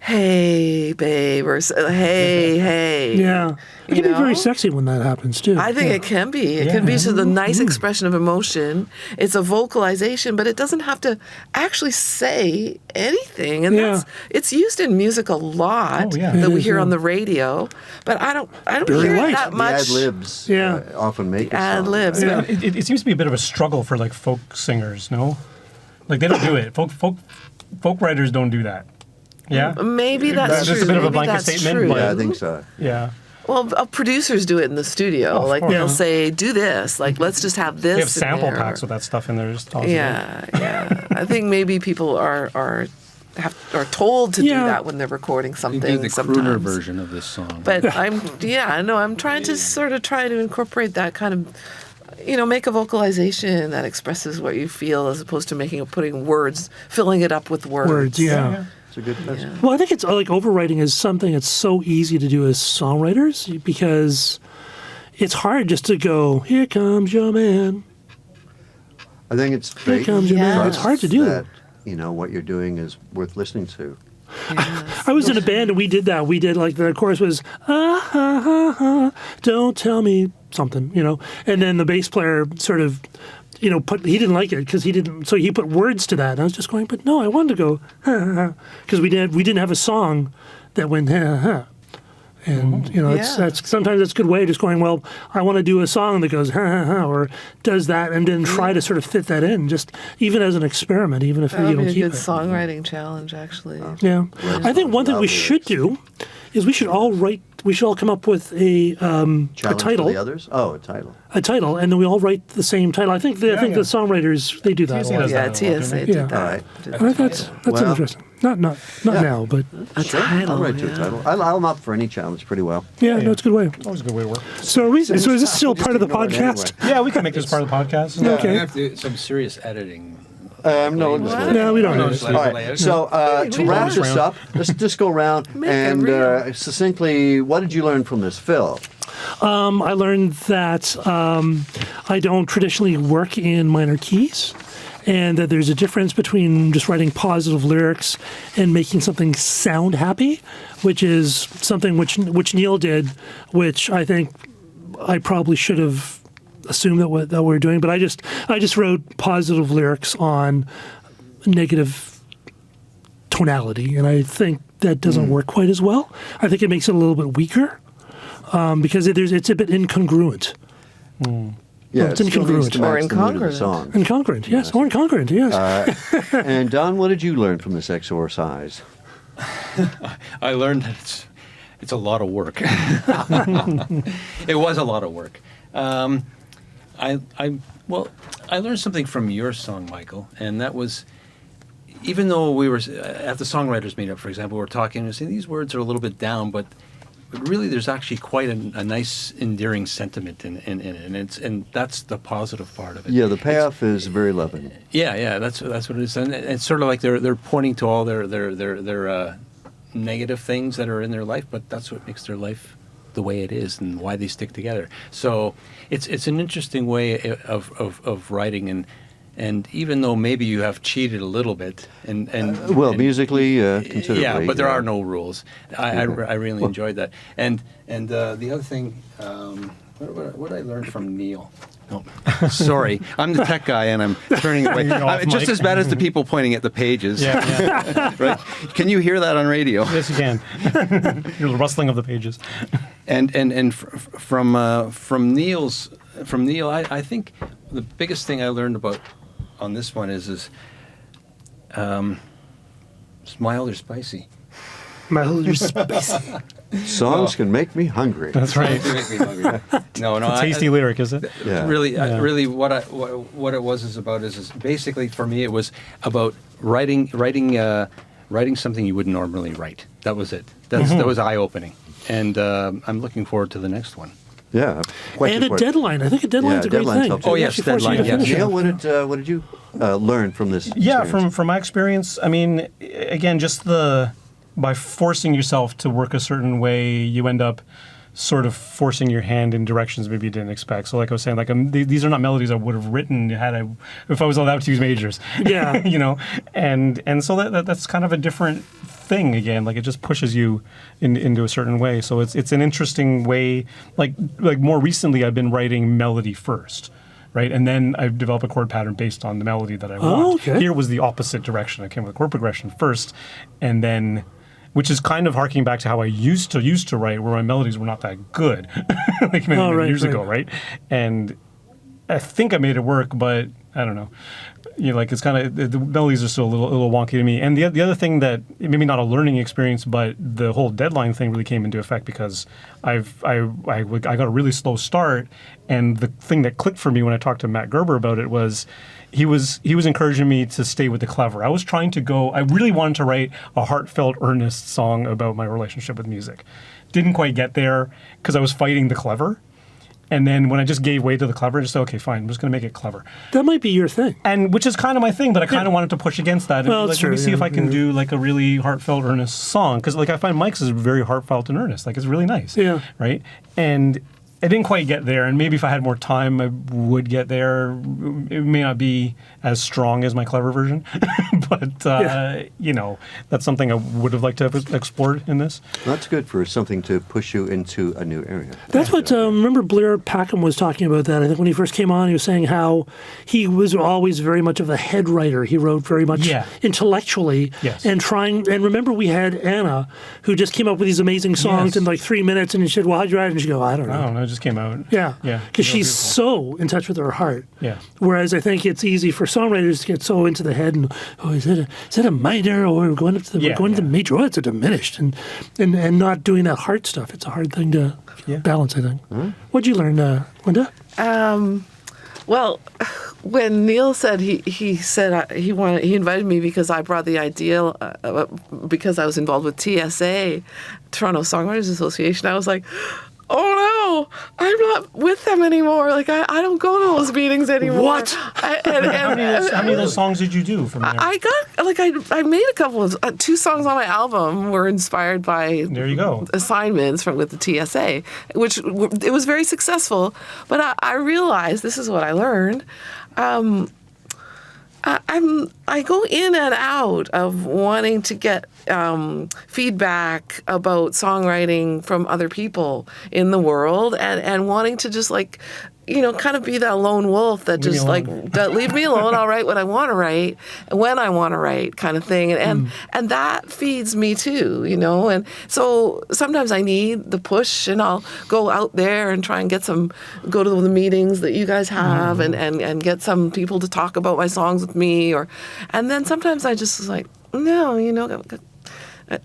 Hey, babe, or hey. yeah? It You can be very know? sexy when that happens too. I think it can be. It can be to the nice expression of emotion. It's a vocalization, but it doesn't have to actually say anything. And it's used in music a lot that It we is, hear yeah. on the radio. But I don't Barely hear it White. that The ad much. libs often make a Ad song. libs. Yeah. It seems to be a bit of a struggle for like folk singers, no? Like they don't do it. Folk writers don't do that. Yeah. Maybe that's Just true. a bit of a Maybe blanket that's statement, true. but- Yeah, I think so. Yeah. Well, producers do it in the studio. of Like course. they'll Yeah. say, "Do this." Like, let's just have this. They have in sample there. packs with that stuff in there. Just toss it in. Yeah. I think maybe people are told to do Yeah. that when they're recording You something. do the sometimes. crooner version of this song. But I'm trying to sort of try to incorporate that kind of, make a vocalization that expresses what you feel as opposed to putting words, filling it up with words. words. Yeah. It's a good message. Well, I think it's like overwriting is something that's so easy to do as songwriters because it's hard just to go, here comes your man. I think it's Here great. comes your man. It's hard to do. that. What you're doing is worth listening to. I was in a band and we did that. We did like the chorus was don't tell me something, and then the bass player sort of, he didn't like it because he put words to that. And I was just going, but no, I wanted to go because we didn't have a song that went and that's sometimes that's a good way, just going, well, I want to do a song that goes or does that, and then try to sort of fit that in, just even as an experiment, even if That you would don't be a keep good it. songwriting challenge, actually. Yeah, I think one thing we should do is we should all come up with a Challenge title, for the others? Oh, a title. and then we all write the same title. I think the songwriters they do that. TSA a lot. does Yeah, that a lot, TSA don't did they? that. All right. Did I think that's Well, interesting. Not now, but a title. I'll write you a title. I'm up for any challenge pretty well. yeah, no, it's a good way. Always a good way to work. So is this still Just part of the ignore it podcast? Yeah, we can make this part of the podcast. Okay. You have to do some serious editing. No, No, we don't. No, know. just All let it right. play So to wrap this round. up, let's just go around Make it and real. succinctly, what did you learn from this, Phil? I learned that I don't traditionally work in minor keys, and that there's a difference between just writing positive lyrics and making something sound happy, which is something which Neel did, which I think I probably should have assumed that we were doing. But I just wrote positive lyrics on negative tonality, and I think that doesn't work quite as well. I think it makes it a little bit weaker because it's a bit incongruent. Yeah, it's it still needs incongruent. to match Or the mood of the incongruent. song. Incongruent, yes. Or incongruent, yes. And Don, what did you learn from this exercise? I learned that it's a lot of work. It was a lot of work. I learned something from your song, Michael, and that was, even though we were at the songwriters meetup, for example, we're talking and saying these words are a little bit down, but really there's actually quite a nice endearing sentiment in it, and that's the positive part of it. Yeah, the payoff is very loving. Yeah, that's what it is, and it's sort of like they're pointing to all their negative things that are in their life, but that's what makes their life the way it is and why they stick together. So it's an interesting way of writing, and even though maybe you have cheated a little bit, and musically, considerably. yeah, but there are no rules. I really enjoyed that, and the other thing, what I learned from Neel. Oh, sorry, I'm the tech guy, and I'm turning away. I'm just as bad as the people pointing at the pages. Yeah. Right? Can you hear that on radio? Yes, you can. The rustling of the pages. And from Neel, I think the biggest thing I learned about on this one is mild or spicy. Mild or spicy. Songs can make me hungry. That's right. No, It's a tasty lyric, is it? Yeah. Really, what it was basically for me, it was about writing something you wouldn't normally write. That was it. That was eye opening, and I'm looking forward to the next one. Yeah. And a deadline. I think a deadline's a great deadlines thing. help too. Oh, yes, It actually forces you to deadline, finish yes. it. Neil, what did you learn from this? Yeah, experience? from my experience, I mean, again, just by forcing yourself to work a certain way, you end up sort of forcing your hand in directions maybe you didn't expect. So like I was saying, these are not melodies I would have written if I was allowed to use majors. Yeah. And so that's kind of a different thing again. Like it just pushes you into a certain way. So it's an interesting way. Like more recently, I've been writing melody first. Right, and then I develop a chord pattern based on the melody that I want. Oh, okay. Here was the opposite direction. I came with a chord progression first, and then, which is kind of harking back to how I used to write, where my melodies were not that good, like many years ago, right? And I think I made it work, but I don't know. It's kind of the melodies are still a little wonky to me. And the other thing that maybe not a learning experience, but the whole deadline thing really came into effect because I got a really slow start, and the thing that clicked for me when I talked to Matt Gerber about it was he was encouraging me to stay with the clever. I really wanted to write a heartfelt, earnest song about my relationship with music. Didn't quite get there because I was fighting the clever. And then when I just gave way to the clever, I just said, okay, fine, I'm just going to make it clever. That might be your thing. And which is kind of my thing, but I kind of wanted to push against that. Well, And that's let me true, see if yeah, I can do like a really heartfelt, earnest song. Because I find Mike's is very heartfelt and earnest. Like it's really nice. Yeah. Right? And I didn't quite get there. And maybe if I had more time, I would get there. It may not be as strong as my clever version. But, that's something I would have liked to have explored in this. That's good for something to push you into a new area. That's what, remember Blair Packham was talking about that. I think when he first came on, he was saying how he was always very much of a head writer. He wrote very much intellectually. Yes. And remember we had Anna, who just came up with these amazing songs in like 3 minutes, and he said, well, how'd you write it? And she'd go, I don't know. It just came out. Yeah. Yeah. Because she's so in touch with her heart. Yeah. Whereas I think it's easy for songwriters to get so into the head and, is it a minor, or we're going up to the major? Oh, it's a diminished, and not doing that heart stuff. It's a hard thing to balance, I think. What'd you learn, Linda? Well, when Neel said he said he invited me because I brought the idea because I was involved with TSA, Toronto Songwriters Association. I was like, oh no, I'm not with them anymore. Like I don't go to those meetings anymore. What? How many of those songs did you do from there? I made a couple of 2 songs on my album were inspired by There you go. assignments with the TSA, which it was very successful. But I realized, this is what I learned. I go in and out of wanting to get feedback about songwriting from other people in the world, and wanting to just kind of be that lone wolf that just like, leave me alone. I'll write what I want to write and when I want to write, kind of thing. And that feeds me too, And so sometimes I need the push, and I'll go out there and try and go to the meetings that you guys have, and get some people to talk about my songs with me, and then sometimes I just like, no,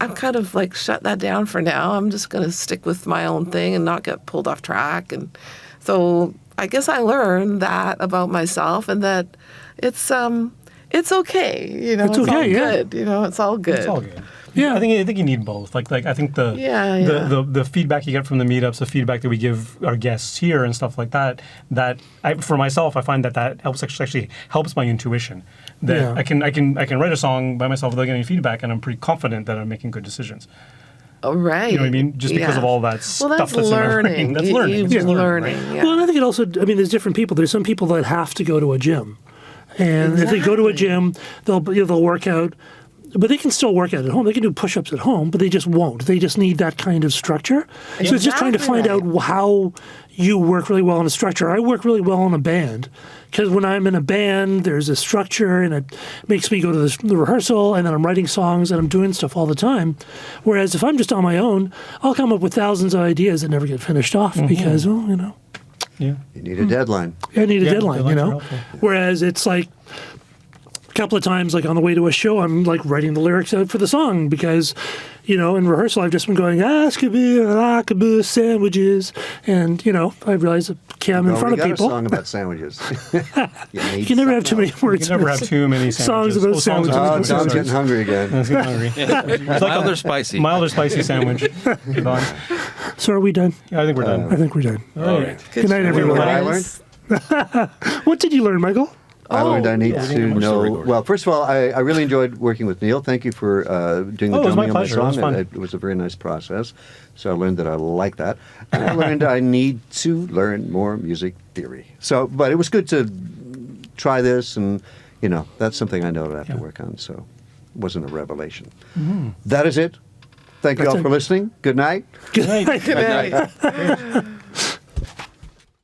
I'm kind of like shut that down for now. I'm just going to stick with my own thing and not get pulled off track. And so I guess I learned that about myself, and that it's okay. It's okay, all good. It's all good. It's all good. Yeah. I think you need both. Like I think the feedback you get from the meetups, the feedback that we give our guests here and stuff like that. For myself, I find that helps actually helps my intuition. That I can write a song by myself without getting any feedback, and I'm pretty confident that I'm making good decisions. Oh, right. You know what I mean? Just because of all that stuff that's learning. in my brain. That's learning. It's learning. Right? Well, and I think it also, there's different people. There's some people that have to go to a gym. And if they go to a gym, they'll work out. But they can still work out at home. They can do push-ups at home, but they just won't. They just need that kind of structure. So it's just trying to find out how you work really well in a structure. I work really well in a band, because when I'm in a band, there's a structure, and it makes me go to the rehearsal, and then I'm writing songs, and I'm doing stuff all the time. Whereas if I'm just on my own, I'll come up with thousands of ideas that never get finished off because, Yeah. You need a deadline. I need a deadline, deadlines are Whereas it's like, a couple of times, like on the way to a show, I'm like writing the lyrics out for the song because, in rehearsal, I've just been going, Askaboo, sandwiches. And, I realize I'm in front of people. Got a song about sandwiches. You can never have too many words. You can never have too many songs about sandwiches. Oh, Don's getting hungry again. It's hungry. It's Mild or spicy? Mild or spicy sandwich. Good on. So are we done? Yeah, I think we're done. I think we're done. All right. Good night, everyone. What I learned? What did you learn, Michael? I learned I need to know. Well, first of all, I really enjoyed working with Neel. Thank you for doing the drumming on my song. It was a very nice process. So I learned that I like that. And I learned I need to learn more music theory. But it was good to try this, and that's something I know that I have to work on. So it wasn't a revelation. That is it. Thank you all for listening. Good night. Good night. Good night.